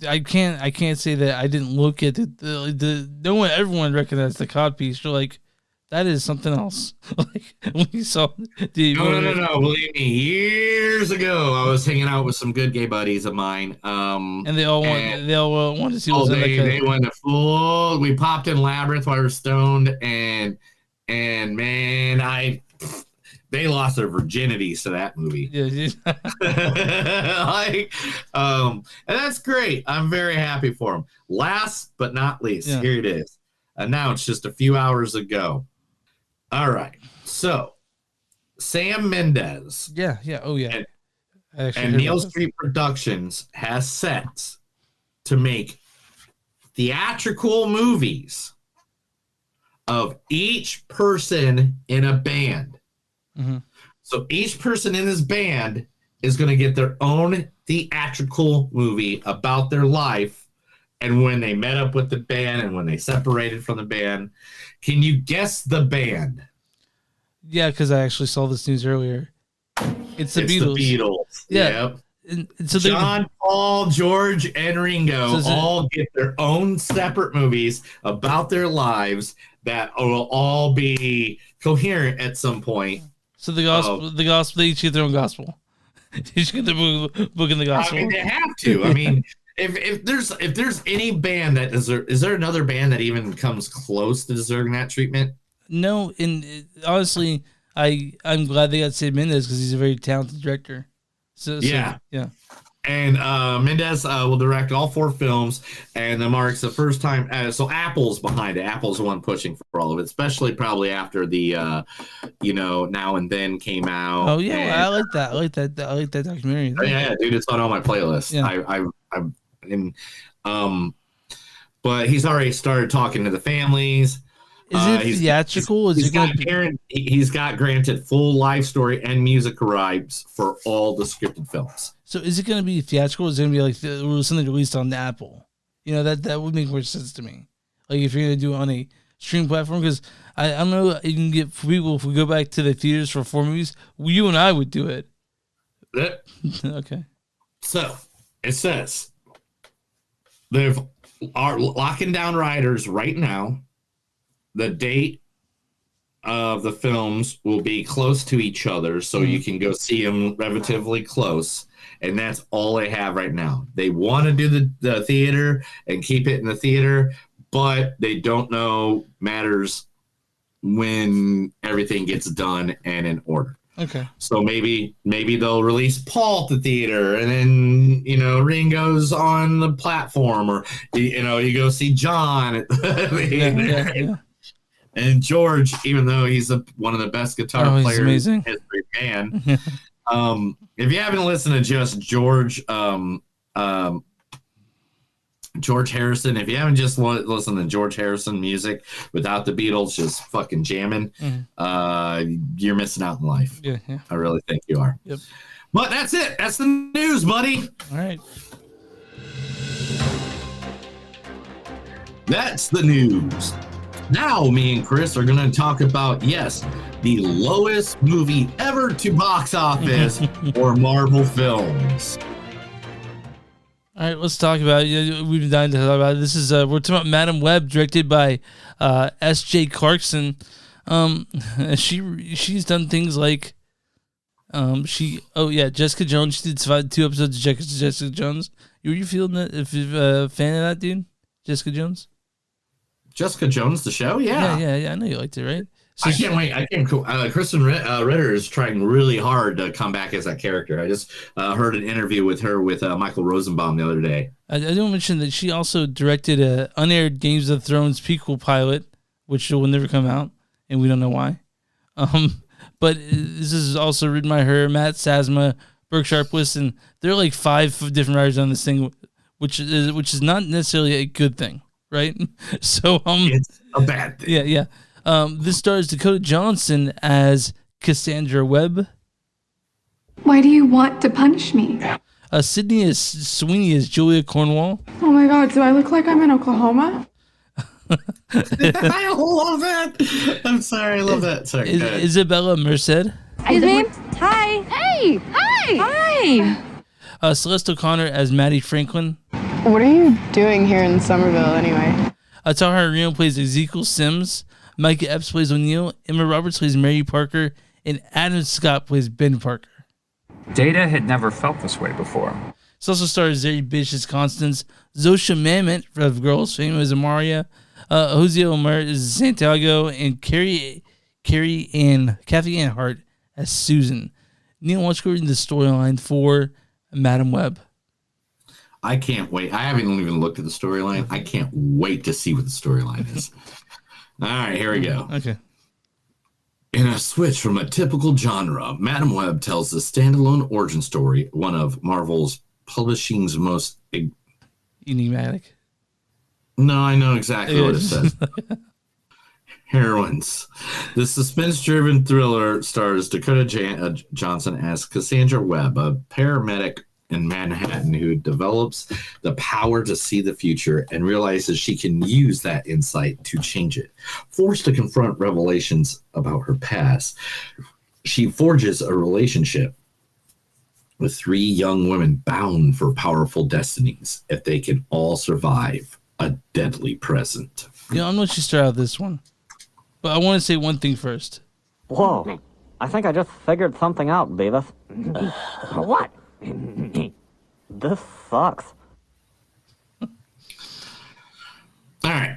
I can't say that I didn't look at everyone recognized the codpiece. They're like, that is something else. Like when you saw No. Believe me, years ago, I was hanging out with some good gay buddies of mine. And they all want to see what's they went to full. We popped in Labyrinth while we were stoned, and man, they lost their virginities to that movie. Yeah. And that's great. I'm very happy for them. Last but not least, here it is. Announced just a few hours ago. All right. So, Sam Mendes. Yeah. Oh, yeah. And Neil Street Productions has set to make theatrical movies of each person in a band. Mm-hmm. So each person in this band is going to get their own theatrical movie about their life and when they met up with the band and when they separated from the band. Can you guess the band? Yeah, because I actually saw this news earlier. It's the Beatles. The Beatles. Yeah. Yep. And so John, Paul, George, and Ringo all get their own separate movies about their lives that will all be coherent at some point. So the gospel, they each get their own gospel. They each get their book in the gospel. I mean, they have to. I mean, if there's any band that is there another band that even comes close to deserving that treatment? No, and honestly, I'm glad they got Sid Mendes because he's a very talented director. So yeah. And Mendes will direct all 4 films, and that marks the first time. So Apple's behind it. Apple's the one pushing for all of it, especially probably after the, Now and Then came out. Oh yeah, I like that. I like that documentary. Yeah, dude, it's on all my playlists. Yeah. But he's already started talking to the families. Is it theatrical? He's got granted full life story and music rights for all the scripted films. So is it going to be theatrical? Or is it going to be like something released on the Apple? That would make more sense to me. Like if you're going to do it on a stream platform, because I don't know, you can get people, if we go back to the theaters for 4 movies, you and I would do it. Okay. So it says they are locking down writers right now. The date of the films will be close to each other, so you can go see them relatively close. And that's all they have right now. They want to do the theater and keep it in the theater, but they don't know matters when everything gets done and in order. Okay. So maybe they'll release Paul at the theater, and then Ringo's on the platform, or you go see John at the theater. Yeah. And George, even though he's one of the best guitar players in history, man. If you haven't listened to just George Harrison, if you haven't just listened to George Harrison music without the Beatles just fucking jamming, you're missing out in life. Yeah. I really think you are. Yep. But that's it. That's the news, buddy. All right. That's the news. Now, me and Chris are going to talk about, the lowest movie ever to box office for Marvel films. All right, let's talk about it. We've been dying to talk about it. This is we're talking about Madam Web, directed by S.J. Clarkson. She's done things like Jessica Jones. She did 2 episodes of Jessica Jones. Were you feeling that? If you're a fan of that, dude, Jessica Jones. Jessica Jones, the show? Yeah. I know you liked it, right? So I can't wait. Kristen Ritter is trying really hard to come back as that character. I just heard an interview with her with Michael Rosenbaum the other day. I didn't mention that she also directed a unaired Games of Thrones prequel pilot, which will never come out, and we don't know why. But this is also written by her, Matt Sazma, Burke Sharpless, and there are like 5 different writers on this thing, which is not necessarily a good thing. Right, so it's a bad thing. Yeah. This stars Dakota Johnson as Cassandra Webb. Why do you want to punish me? Sydney Sweeney as Julia Cornwall. Oh my God! Do I look like I'm in Oklahoma? I love that. I'm sorry, I love that. Sorry, Isabella Merced. Excuse me. Hi. Hey. Hi. Celeste O'Connor as Maddie Franklin. What are you doing here in Somerville anyway? Tahar Reno plays Ezekiel Sims. Micah Epps plays O'Neill. Emma Roberts plays Mary Parker. And Adam Scott plays Ben Parker. Data had never felt this way before. This also stars Zary Bish as Constance. Zosha Mamet of Girls Fame as Amaria. Jose Omar as Santiago. And Kathy Ann Hart as Susan. Neil, why don't you go read the storyline for Madam Web? I can't wait. I haven't even looked at the storyline. I can't wait to see what the storyline is. All right, here we go. Okay. In a switch from a typical genre, Madam Web tells a standalone origin story, one of Marvel's publishing's most... Enigmatic. No, I know exactly what it says. Heroines. The suspense-driven thriller stars Dakota Johnson as Cassandra Webb, a paramedic in Manhattan who develops the power to see the future and realizes she can use that insight to change it. Forced to confront revelations about her past, she forges a relationship with 3 young women bound for powerful destinies if they can all survive a deadly present. I'm going to let you start out this one. But I want to say one thing first. Whoa. I think I just figured something out, Beavis. What? This sucks. All right.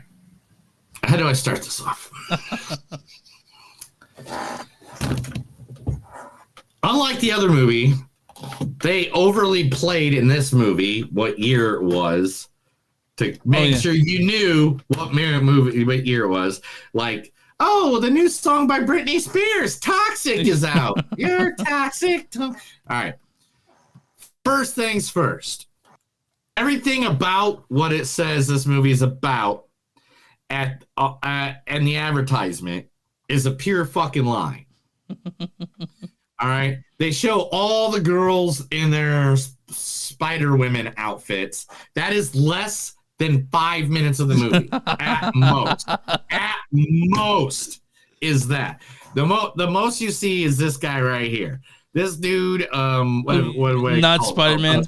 How do I start this off? Unlike the other movie, they overly played in this movie what year it was to make sure you knew what year it was. Like, oh, the new song by Britney Spears, Toxic, is out. You're toxic. All right. First things first. Everything about what it says this movie is about and the advertisement is a pure fucking lie. All right. They show all the girls in their Spider Women outfits. That is less than 5 minutes of the movie at most. At most is that. The most you see is this guy right here. This dude, what not Spider-Man.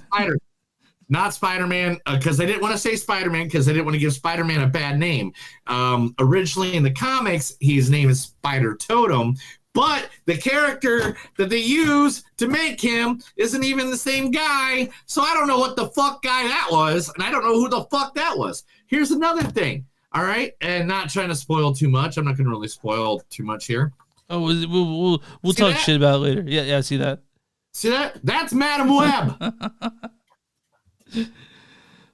Not Spider-Man, because they didn't want to say Spider-Man because they didn't want to give Spider-Man a bad name. Originally in the comics, his name is Spider Totem, but the character that they use to make him isn't even the same guy, so I don't know what the fuck guy that was, and I don't know who the fuck that was. Here's another thing, all right? And not trying to spoil too much. I'm not going to really spoil too much here. Oh, we'll talk shit about it later. Yeah, I see that. See that? That's Madam Web.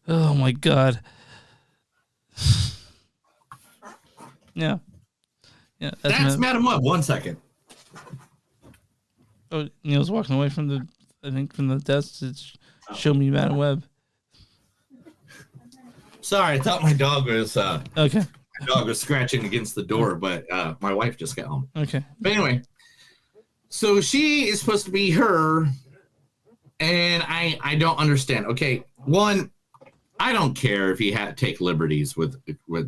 Oh my god. Yeah. That's Madam Web. 1 second. Oh, Neil's walking away from the desk to show me Madam Web. Sorry, I thought my dog was okay. My dog was scratching against the door, but my wife just got home. Okay. But anyway, so she is supposed to be her, and I don't understand. Okay, one, I don't care if you had to take liberties with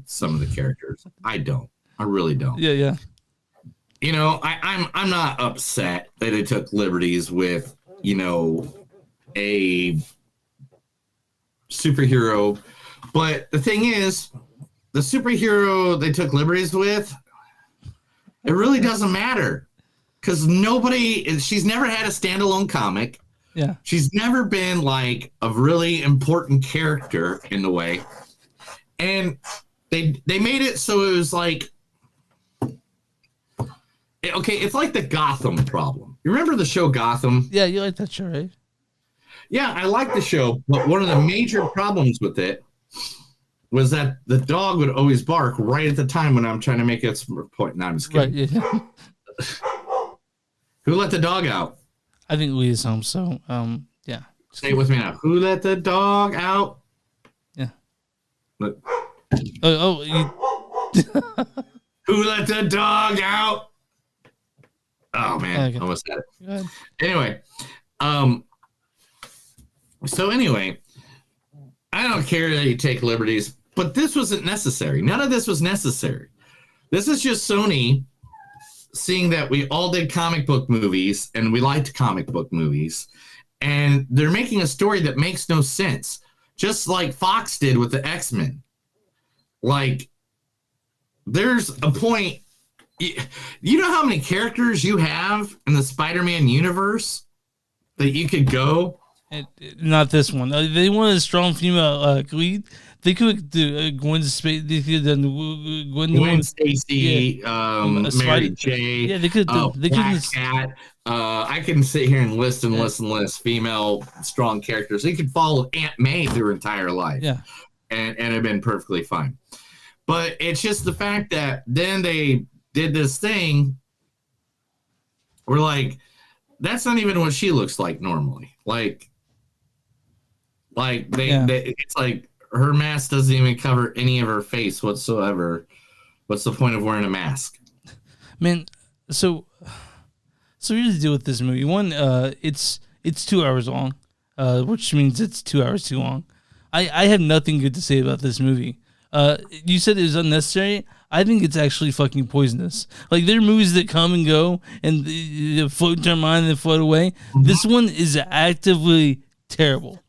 some of the characters. I don't. I really don't. Yeah. You know, I'm not upset that they took liberties with, you know, a superhero, but the thing is, the superhero they took liberties with, it really doesn't matter because she's never had a standalone comic. Yeah. She's never been like a really important character in the way. And they made it so it was like, okay, it's like the Gotham problem. You remember the show Gotham? Yeah, you like that show, right? Yeah, I like the show, but one of the major problems with it was that the dog would always bark right at the time when I'm trying to make a point. No, I'm just kidding. Right, yeah. Who let the dog out? I think Lee is home, so yeah. Stay with me now. Who let the dog out? Yeah. Look. You... Who let the dog out? Oh man, okay. Almost had it. Anyway, so anyway, I don't care that you take liberties, but this wasn't necessary. None of this was necessary. This is just Sony seeing that we all did comic book movies and we liked comic book movies, and they're making a story that makes no sense, just like Fox did with the X-Men. Like, there's a point. You know how many characters you have in the Spider-Man universe that you could go? Not this one. They wanted a strong female lead. They could do Gwen Stacy. They could have done Gwen Stacy, Mary J. Yeah, they could. They Black Cat. I can sit here and list female strong characters. They could follow Aunt May through her entire life. Yeah, and have been perfectly fine. But it's just the fact that then they did this thing we're like, that's not even what she looks like normally. Like it's like her mask doesn't even cover any of her face whatsoever. What's the point of wearing a mask? Man, so here's the deal with this movie. One, it's 2 hours long, which means it's 2 hours too long. I have nothing good to say about this movie. You said it was unnecessary. I think it's actually fucking poisonous. Like, there are movies that come and go and they float in their mind and they float away. Mm-hmm. This one is actively terrible.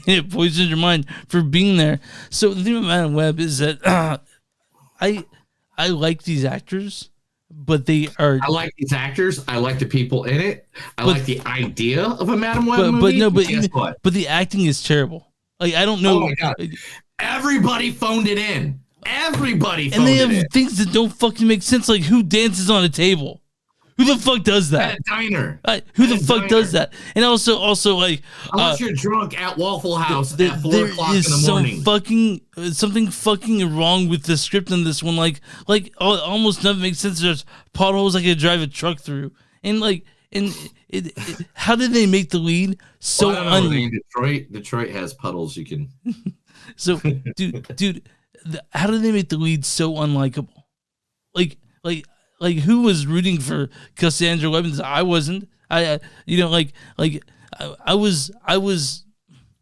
It poisons your mind for being there. So the thing about Madam Web is that I like these actors, but they are. I like these actors. I like the people in it. I like the idea of a Madam Web movie. But the acting is terrible. Like, I don't know. Oh my God. Everybody phoned it in. Everybody phoned and they it have in. things that don't fucking make sense. Like, who dances on a table? Who the fuck does that? At a diner. Who the fuck does that? And also like, unless you're drunk at Waffle House at 4 o'clock in the morning. Something fucking wrong with the script in this one. Like almost nothing makes sense. There's potholes I could drive a truck through, and how did they make the lead so? Detroit has puddles. You can. So, dude, how did they make the lead so unlikable? Like who was rooting for Cassandra Webbins? I wasn't. I was,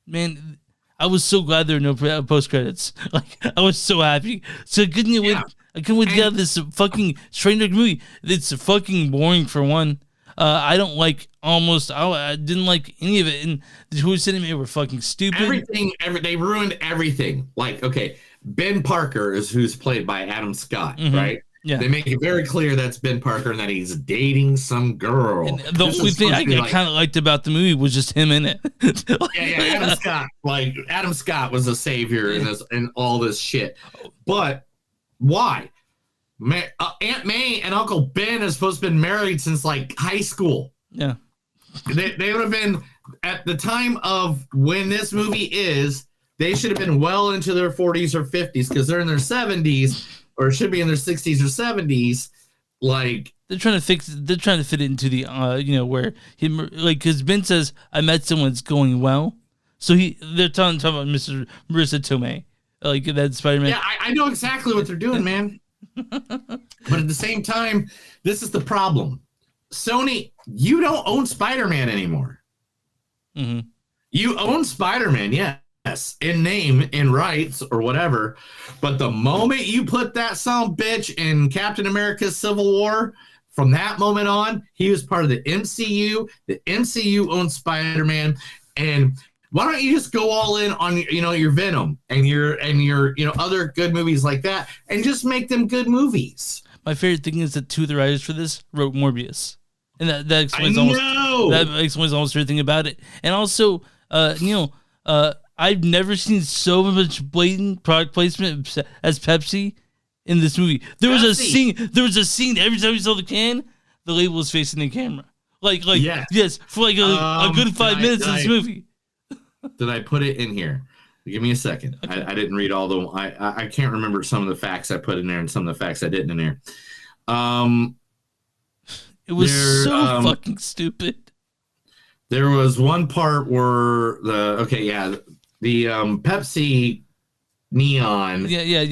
man. I was so glad there were no post credits. Like, I was so happy. So I couldn't wait to get out of this fucking train wreck movie. It's fucking boring for one. I didn't like any of it. And the who was sitting me were fucking stupid. They ruined everything. Like, okay, Ben Parker is who's played by Adam Scott, right? Yeah. They make it very clear that's Ben Parker and that he's dating some girl. And the only thing I kind of liked about the movie was just him in it. Adam Scott. Like, Adam Scott was a savior in this and all this shit. But why? Aunt May and Uncle Ben are supposed to have been married since like high school. Yeah. They would have been, at the time of when this movie is, they should have been well into their 40s or 50s because they're in their 70s. Or should be in their 60s or 70s, like they're trying to fit it into the where him, like, because Ben says I met someone that's going well, so they're talking about Mr. Marissa Tomei, like that Spider-Man. Yeah, I know exactly what they're doing, man. But at the same time, this is the problem. Sony, you don't own Spider-Man anymore. Mm-hmm. You own Spider-Man, yeah. Yes, in name, in rights, or whatever. But the moment you put that son bitch in Captain America's Civil War, from that moment on, he was part of the MCU. The MCU owns Spider-Man. And why don't you just go all in on your Venom and your other good movies like that, and just make them good movies? My favorite thing is that two of the writers for this wrote Morbius, and that explains almost everything about it. And also, I've never seen so much blatant product placement as Pepsi in this movie. There was a scene every time you saw the can, the label was facing the camera. Yes, for like a good 5 minutes of this movie. Did I put it in here? Give me a second. Okay. I didn't read all the. I can't remember some of the facts I put in there and some of the facts I didn't in there. It was fucking stupid. There was one part where the Pepsi neon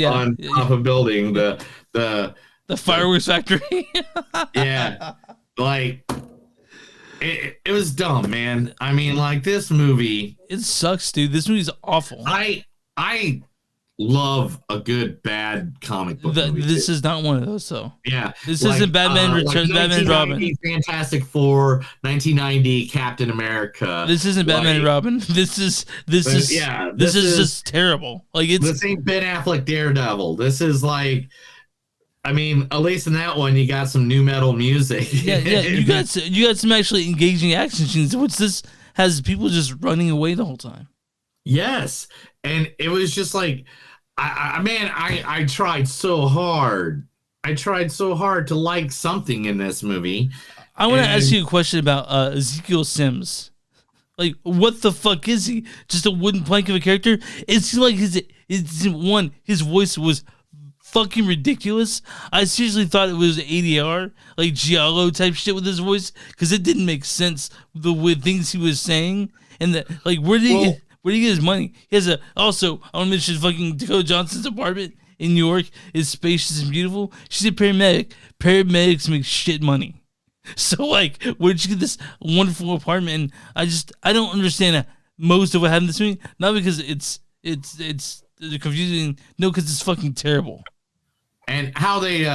on top of a building, the fireworks factory. Yeah, like it was dumb, man. I mean, like, this movie, it sucks, dude. This movie's awful. I love a good bad comic book movie. This is not one of those, though. Yeah, this isn't Batman Returns, Batman and Robin, Fantastic Four, 1990 Captain America. This isn't Batman and Robin. This is just terrible. Like, this ain't Ben Affleck Daredevil. This is like, I mean, at least in that one, you got some new metal music. Yeah, you got some actually engaging action scenes. What's this? Has people just running away the whole time? Yes, and it was just like, I tried so hard. I tried so hard to like something in this movie. I want to ask you a question about Ezekiel Sims. Like, what the fuck is he? Just a wooden plank of a character? It seemed like his voice was fucking ridiculous. I seriously thought it was ADR, like Giallo type shit with his voice, because it didn't make sense the way things he was saying, and the like. Where did he get his money? He has also. I want to mention fucking Dakota Johnson's apartment in New York is spacious and beautiful. She's a paramedic. Paramedics make shit money. So like, where did you get this wonderful apartment? And I don't understand most of what happened this movie. Not because it's confusing. No, because it's fucking terrible. And how they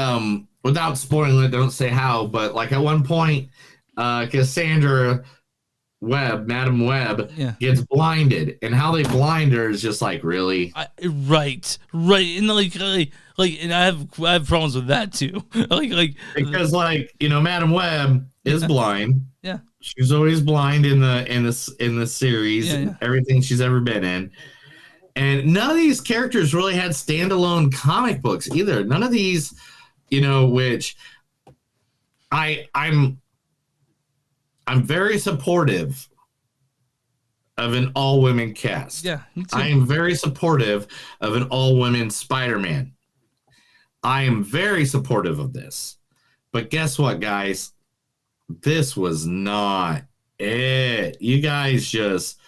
without spoiling it, don't say how, but like at one point, Cassandra Webb, Madam Webb, gets blinded, and how they blind her is just like really right, and like, and I have problems with that too. because Madam Webb is blind. Yeah, she's always blind in the series, everything she's ever been in, and none of these characters really had standalone comic books either. None of these, which I'm very supportive of an all-women cast. Yeah, me too. I am very supportive of an all-women Spider-Man. I am very supportive of this. But guess what, guys? This was not it. You guys just...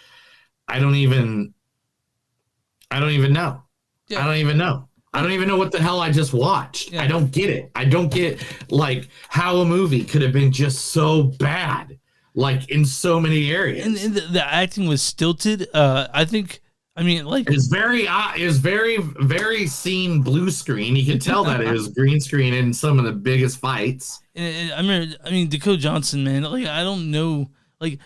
I don't even know. Yeah. I don't even know. I don't even know what the hell I just watched. Yeah. I don't get it. I don't get, like, how a movie could have been just so bad. Like in so many areas, and the acting was stilted. It's very seen blue screen. You can tell that it was green screen in some of the biggest fights. And Dakota Johnson, man. Like I don't know. Like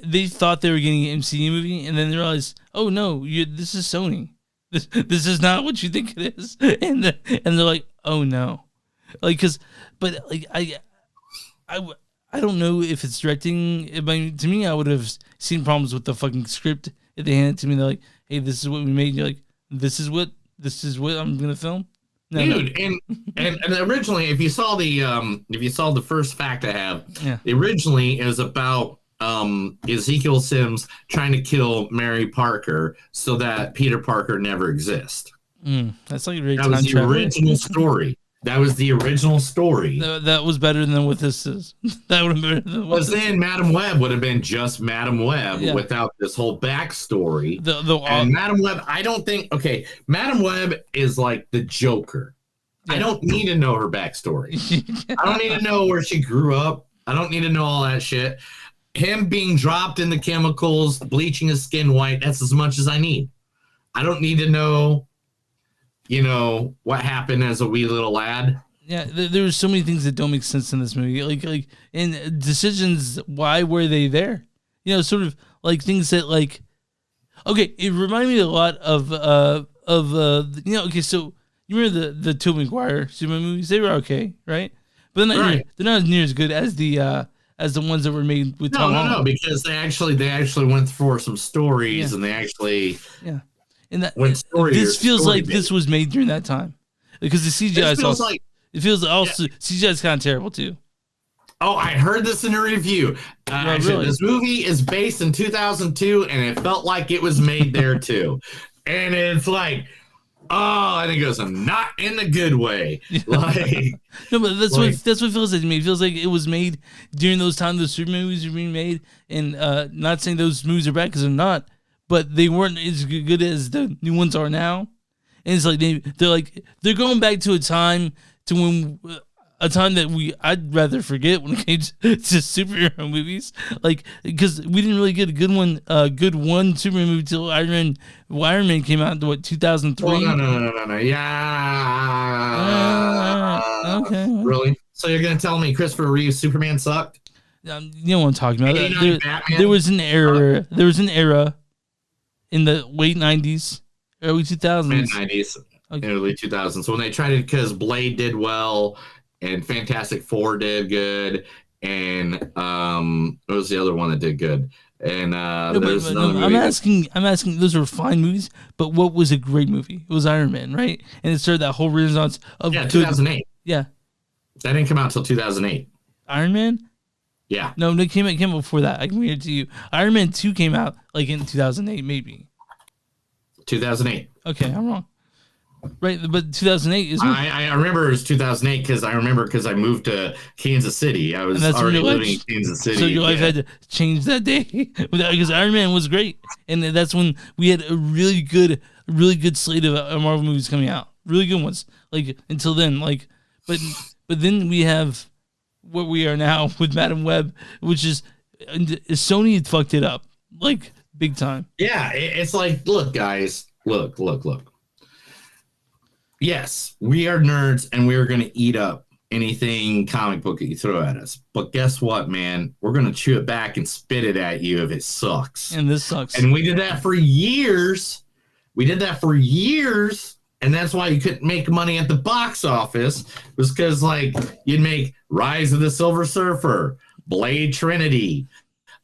they thought they were getting an MCU movie, and then they realized, oh no, this is Sony. This is not what you think it is. And they're like, oh no, I don't know if it's directing. To me, I would have seen problems with the fucking script if they handed it to me. They're like, "Hey, this is what we made." And you're like, "This is what I'm gonna film." No, dude, no. And originally, if you saw the first fact I have, originally it was about Ezekiel Sims trying to kill Mary Parker so that Peter Parker never exists. That's like a that was the original story. That was the original story. That was better than what this is. That would have been better than what this then Madam Web would have been just Madam Web without this whole backstory. And Madam Web, I don't think... Okay, Madam Web is like the Joker. Yeah. I don't need to know her backstory. I don't need to know where she grew up. I don't need to know all that shit. Him being dropped in the chemicals, bleaching his skin white, that's as much as I need. I don't need to know... what happened as a wee little lad. Yeah, there's so many things that don't make sense in this movie. Like, and decisions. Why were they there? Sort of like things that like. Okay, it reminded me a lot of. Okay, so you remember the Tobey Maguire Superman movies? They were okay, right? But they're not near as good as the ones that were made with Tom Holland. No, because they actually went for some stories and they actually. Yeah. And this feels like this was made during that time, because the CGI CGI is kind of terrible too. Oh, I heard this in a review. Really? This movie is based in 2002, and it felt like it was made there too. And it's like, and it goes, not in the good way. Like, no, but that's what it feels like to me. It feels like it was made during those times the Super movies were being made, and not saying those movies are bad because they're not. But they weren't as good as the new ones are now, and it's like they're going back to a time that I'd rather forget when it came to superhero movies, like because we didn't really get a good one Superman movie till Iron Man came out in 2003. Oh, no, yeah. Okay. Really? So you're gonna tell me Christopher Reeve's Superman sucked? You know what I'm talking about. There was an era. There was an era. In the late 90s, early 2000s. Mid-90s, early 2000s. So when they tried it, because Blade did well, and Fantastic Four did good, and what was the other one that did good? And there's another movie. I'm asking, those were fine movies, but what was a great movie? It was Iron Man, right? And it started that whole renaissance of 2008. Yeah. That didn't come out until 2008. Iron Man? Yeah. No, it came out before that. I can read it to you. Iron Man 2 came out like in 2008, maybe. 2008. Okay, I'm wrong. Right, but 2008 is. I remember it was 2008 because I moved to Kansas City. I was already living in Kansas City. So your life had to change that day because Iron Man was great, and that's when we had a really good slate of Marvel movies coming out, really good ones. Like until then, but then we have what we are now with Madam Web, which is Sony fucked it up like big time. Yeah, it's like, look, guys, look. Yes, we are nerds and we are going to eat up anything comic book that you throw at us. But guess what, man? We're going to chew it back and spit it at you if it sucks. And this sucks. And we did that for years. And that's why you couldn't make money at the box office, was because you'd make Rise of the Silver Surfer, Blade Trinity.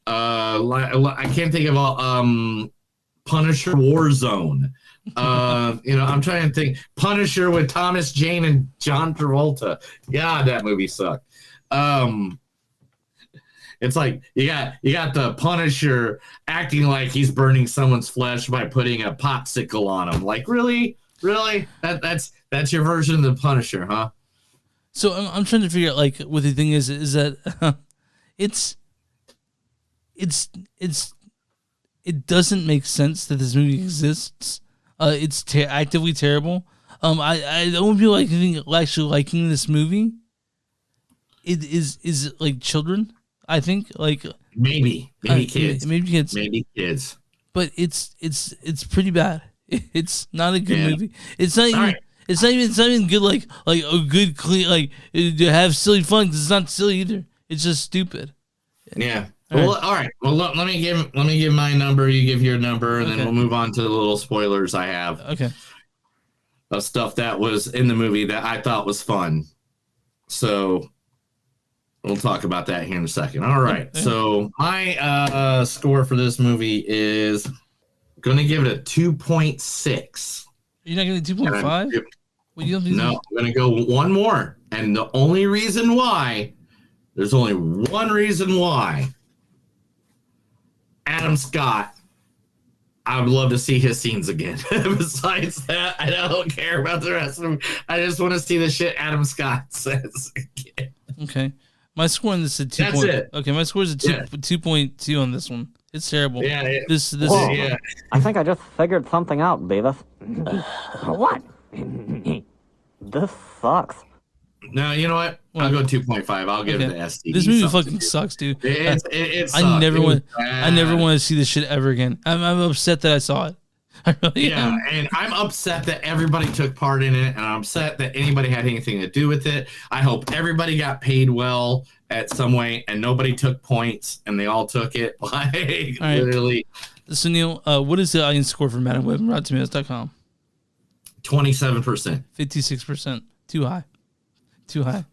I can't think of Punisher Warzone. I'm trying to think. Punisher with Thomas Jane and John Travolta. God, that movie sucked. It's like you got the Punisher acting like he's burning someone's flesh by putting a popsicle on him. Like, really? That's your version of the Punisher, huh? So I'm trying to figure out what the thing is that it doesn't make sense that this movie exists. It's actively terrible. I don't feel like actually liking this movie. It is like children. I think maybe kids, maybe kids. But it's pretty bad. It's not a good movie. It's not even. Right. It's not even good. Like a good clean to have silly fun because it's not silly either. It's just stupid. Yeah. All right. Well, look, let me give my number. You give your number, and then we'll move on to the little spoilers I have. Okay. Of stuff that was in the movie that I thought was fun. So we'll talk about that here in a second. All right. Okay. So my score for this movie is going to give it a 2.6. You're not going to 2.5? No, I'm going to go one more. And the only reason why, there's only one reason why. Adam Scott, I would love to see his scenes again. Besides that, I don't care about the rest of them. I just want to see the shit Adam Scott says again. Okay. My score on this is 2. That's it. Okay, my score is 2.2 on this one. It's terrible. Yeah. This Whoa, yeah. I think I just figured something out, Beavis. What? This sucks. No, you know what? I'll go 2.5. I'll give it the STD. This movie fucking sucks, dude. It sucks. I never want to see this shit ever again. I'm upset that I saw it. I really am. And I'm upset that everybody took part in it, and I'm upset that anybody had anything to do with it. I hope everybody got paid well at some way, and nobody took points, and they all took it. Literally. So, Neil, what is the audience score for Madam Web and RottenTomatoes.com? 27%. 56%. Too high. All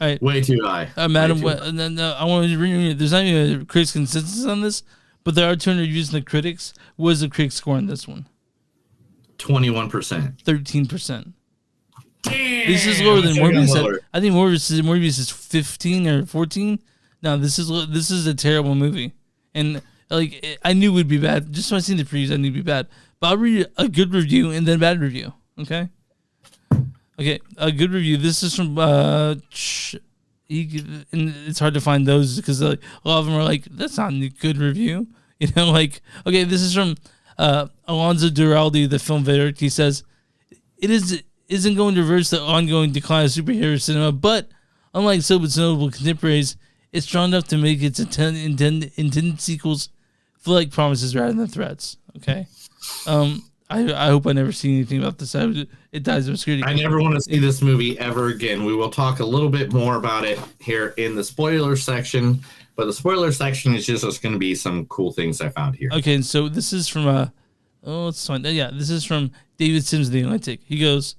right. Way too high. Madam Web. And then I want to read. There's not even a critics' consensus on this, but there are 200 reviews in the critics. What is the critics' score on this one? 21%. 13%. Damn, this is lower than Morbius. I think Morbius is 15 or 14. No, this is a terrible movie, and I knew it would be bad. Just when I seen the previews, I knew it'd be bad. But I'll read a good review and then a bad review. Okay, a good review. This is from and it's hard to find those because a lot of them are that's not a good review. Okay, this is from Alonso Duralde, the film critic. He says it isn't going to reverse the ongoing decline of superhero cinema, but unlike some of its notable contemporaries, it's strong enough to make its intended sequels feel like promises rather than threats. Okay, I hope I never see anything about this. It dies of obscurity. I never want to see this movie ever again. We will talk a little bit more about it here in the spoiler section, but the spoiler section is just going to be some cool things I found here. Okay, so this is from this is from David Sims of The Atlantic. He goes,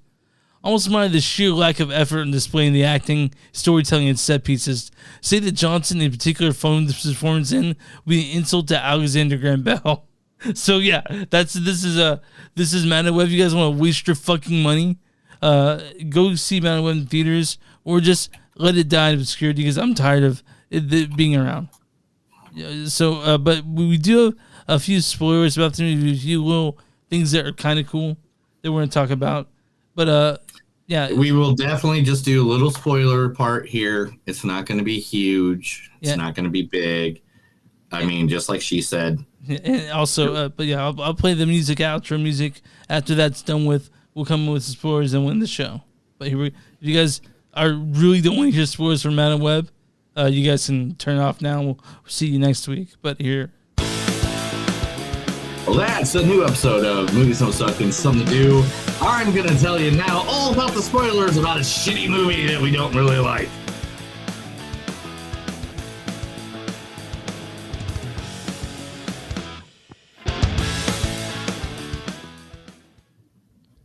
almost admire the sheer lack of effort in displaying the acting, storytelling, and set pieces. Say that Johnson in particular phoned this performance in would be an insult to Alexander Graham Bell. So yeah, this is Madam Web. If you guys want to waste your fucking money, go see Madam Web in theaters or just let it die in obscurity because I'm tired of it being around. So, but we do have a few spoilers about the movie, a few little things that are kind of cool that we're going to talk about. But yeah, we will definitely just do a little spoiler part here. It's not going to be huge. It's not going to be big. I mean, just like she said. And also, but yeah, I'll play the music, outro music. After that's done with, we'll come in with the spoilers and win the show. But here if you guys really don't want to hear spoilers from Madam Web, you guys can turn it off now. We'll see you next week. But here. Well, that's a new episode of Movies Don't Suck and Something to Do. I'm going to tell you now all about the spoilers about a shitty movie that we don't really like.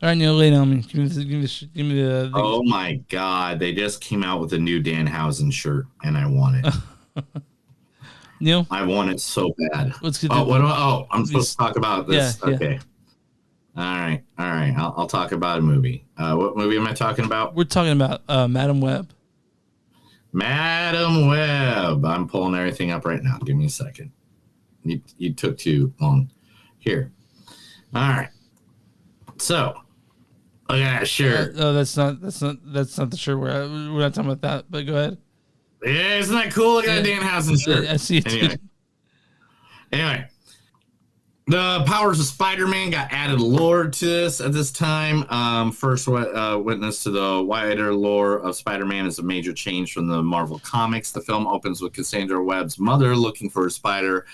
All right, Neil, lay it on me. Give me the Oh my God! They just came out with a new Danhausen shirt, and I want it. Neil, I want it so bad. Let's get. I'm supposed to talk about this. Yeah, okay. Yeah. All right. I'll talk about a movie. What movie am I talking about? We're talking about Madam Web. Madam Web. I'm pulling everything up right now. Give me a second. You took too long. Here. All right. So. Yeah, sure. No, that's not the shirt. We're not talking about that. But go ahead. Yeah, isn't that cool? Look at Danhausen shirt. I see it. Anyway, the powers of Spider-Man got added lore to this at this time. First witness to the wider lore of Spider-Man is a major change from the Marvel Comics. The film opens with Cassandra Webb's mother looking for a spider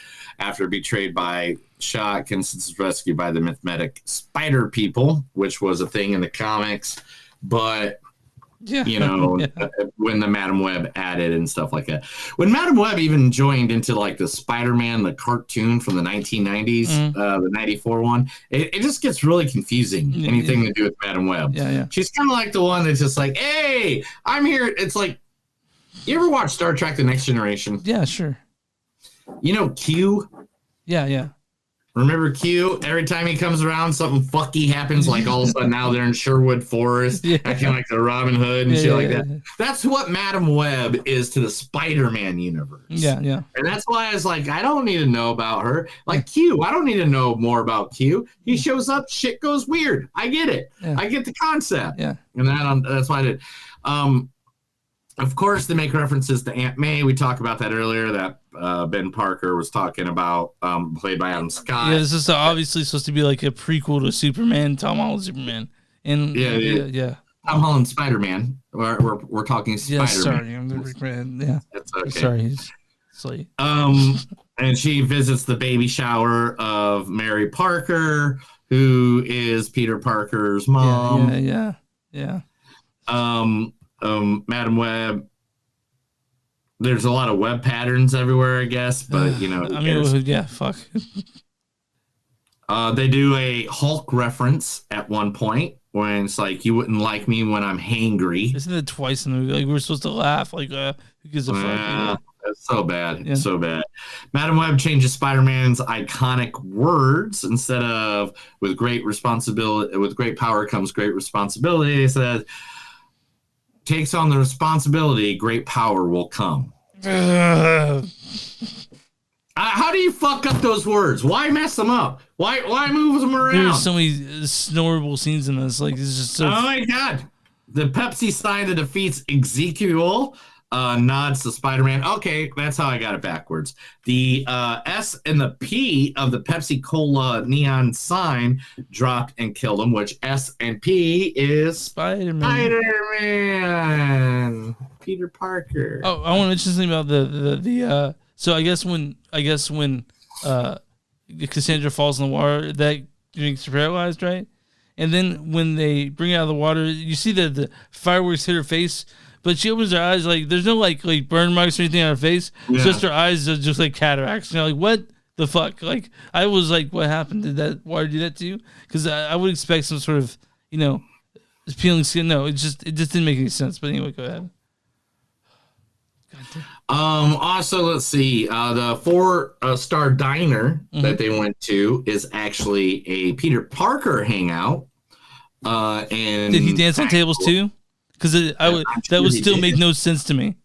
after betrayed by Shock and is rescued by the mythic Spider People, which was a thing in the comics. But, when the Madam Web added and stuff like that. When Madam Web even joined into like the Spider-Man, the cartoon from the 1990s, the 94 one, it just gets really confusing. Anything to do with Madam Web. Yeah. She's kind of like the one that's just like, hey, I'm here. It's like, you ever watch Star Trek The Next Generation? Yeah, sure. You know Q? Yeah. Remember Q? Every time he comes around, something fucky happens. Like all of a sudden now they're in Sherwood Forest, acting like the Robin Hood and shit like that. That's what Madam Web is to the Spider-Man universe. Yeah. And that's why I was like, I don't need to know about her. Like Q, I don't need to know more about Q. He shows up, shit goes weird. I get it. Yeah. I get the concept. Yeah. And that's why I did. Of course, they make references to Aunt May. We talked about that earlier, that Ben Parker was talking about, played by Adam Scott. Yeah, this is obviously supposed to be like a prequel to Superman, Tom Holland Superman. And yeah. Tom Holland Spider-Man. We're talking Spider-Man. Sorry, I'm the yeah. That's okay. Sorry. It's late. And she visits the baby shower of Mary Parker, who is Peter Parker's mom. Yeah. Madam Web. There's a lot of web patterns everywhere, I guess, but fuck. They do a Hulk reference at one point when it's like, you wouldn't like me when I'm hangry. Isn't it twice in the movie? Like, we're supposed to laugh. Like, who gives a fuck? It's so bad. Yeah. It's so bad. Madam Web changes Spider-Man's iconic words. Instead of with great power comes great responsibility. It says, takes on the responsibility, great power will come. How do you fuck up those words? Why mess them up? Why move them around? There's so many snorable scenes in this. Like, it's just so. Oh my God! The Pepsi sign that defeats Ezekiel nods to Spider-Man. Okay, that's how I got it backwards. The S and the P of the Pepsi Cola neon sign dropped and killed him, which S and P is Spider-Man. Peter Parker. Oh, I want to mention something about the so I guess when Cassandra falls in the water, that makes her paralyzed, right? And then when they bring her out of the water, you see that the fireworks hit her face, but she opens her eyes, like there's no like burn marks or anything on her face. Yeah. It's just her eyes are just like cataracts. You know, like what the fuck? Like I was like, what happened? Did that water do that to you? Because I would expect some sort of peeling skin. No, it just didn't make any sense. But anyway, go ahead. Also, let's see. The 4-star diner that they went to is actually a Peter Parker hangout. And did he dance on tables too? Because that would still make no sense to me.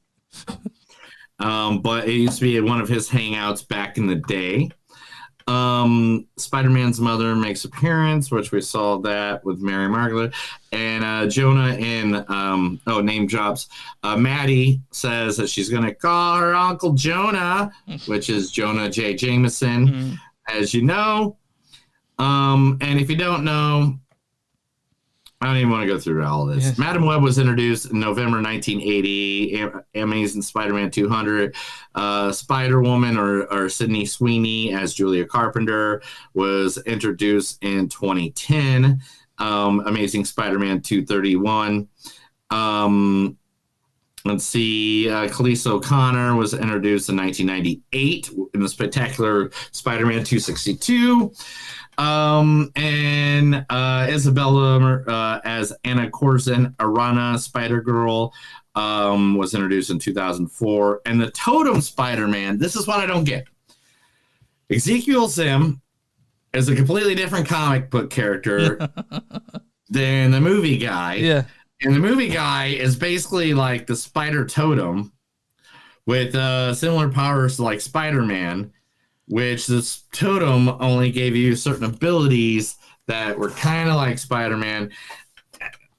But it used to be one of his hangouts back in the day. Spider-Man's mother makes appearance, which we saw that with Mary Margaret. And Jonah in name drops. Maddie says that she's going to call her Uncle Jonah, which is Jonah J. Jameson, as you know. And if you don't know, I don't even want to go through all this. Yes. Madam Web was introduced in November 1980. Amazing Spider-Man 200. Spider-Woman or Sydney Sweeney as Julia Carpenter was introduced in 2010. Amazing Spider-Man 231. Let's see. Khaleesi O'Connor was introduced in 1998 in the spectacular Spider-Man 262. And Isabella as Anna Corzin Arana Spider-Girl was introduced in 2004. And the Totem Spider-Man, this is what I don't get. Ezekiel Zim is a completely different comic book character than the movie guy. Yeah. And the movie guy is basically like the Spider Totem with similar powers like Spider-Man, which this totem only gave you certain abilities that were kind of like Spider-Man.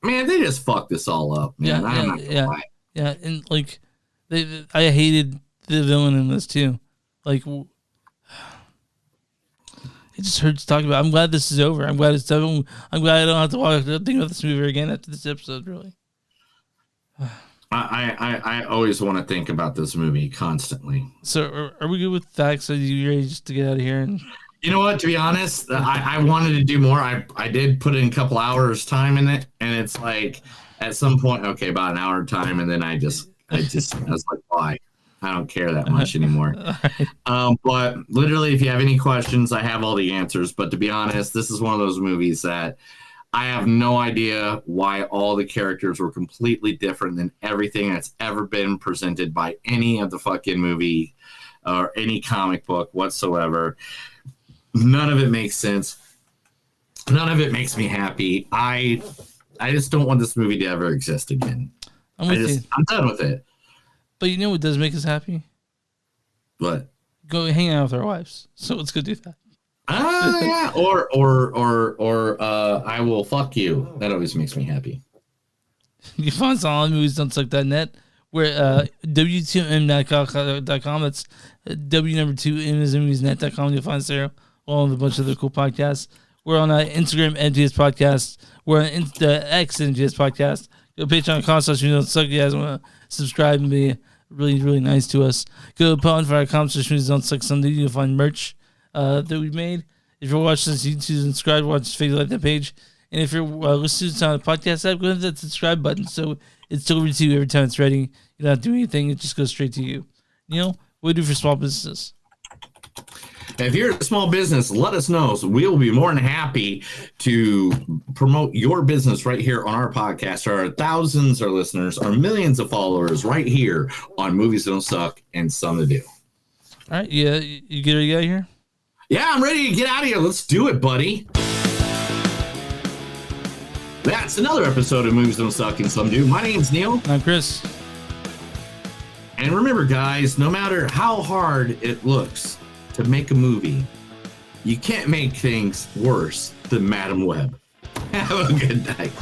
Man, they just fucked this all up, man. Yeah. And like, I hated the villain in this too. Like, it just hurts talking about. I'm glad this is over. I'm glad it's done. I'm glad I don't have to think about this movie again after this episode. Really. I always want to think about this movie constantly. So are we good with facts? Are you ready just to get out of here? And you know what? To be honest, I wanted to do more. I did put in a couple hours time in it, and it's like at some point, okay, about an hour time, and then I was like, why? I don't care that much anymore. But literally, if you have any questions, I have all the answers. But to be honest, this is one of those movies that I have no idea why all the characters were completely different than everything that's ever been presented by any of the fucking movie or any comic book whatsoever. None of it makes sense. None of it makes me happy. I just don't want this movie to ever exist again. I'm done with it. But you know what does make us happy? What? Go hang out with our wives. So let's go do that. Yeah. Or I will fuck you. That always makes me happy. You can find us on movies.suck.net. We're w2m.com. That's w2m.net.com. You'll find us there along with a bunch of other cool podcasts. We're on Instagram, MGS Podcast. We're on X, MGS Podcast. Go Patreon.com/movies.suck. You guys want to subscribe and be really, really nice to us. Go to Podfire.com/movies.suck. Sunday. You'll find merch that we made. If you're watching this YouTube, subscribe, watch this video, like that page. And if you're listening to this on a podcast app, go to that subscribe button so it's delivered to you every time it's ready. You don't have to do anything. It just goes straight to you. Neil, what do you do for small businesses? If you're a small business, let us know. So we'll be more than happy to promote your business right here on our podcast. There are thousands of listeners, or millions of followers right here on Movies Don't Suck and Some to Do. All right. Yeah. You get ready to get out of here? Yeah, I'm ready to get out of here. Let's do it, buddy. That's another episode of Movies Don't Suck and Some Do. My name's Neil. I'm Chris. And remember, guys, no matter how hard it looks to make a movie, you can't make things worse than Madam Web. Have a good night.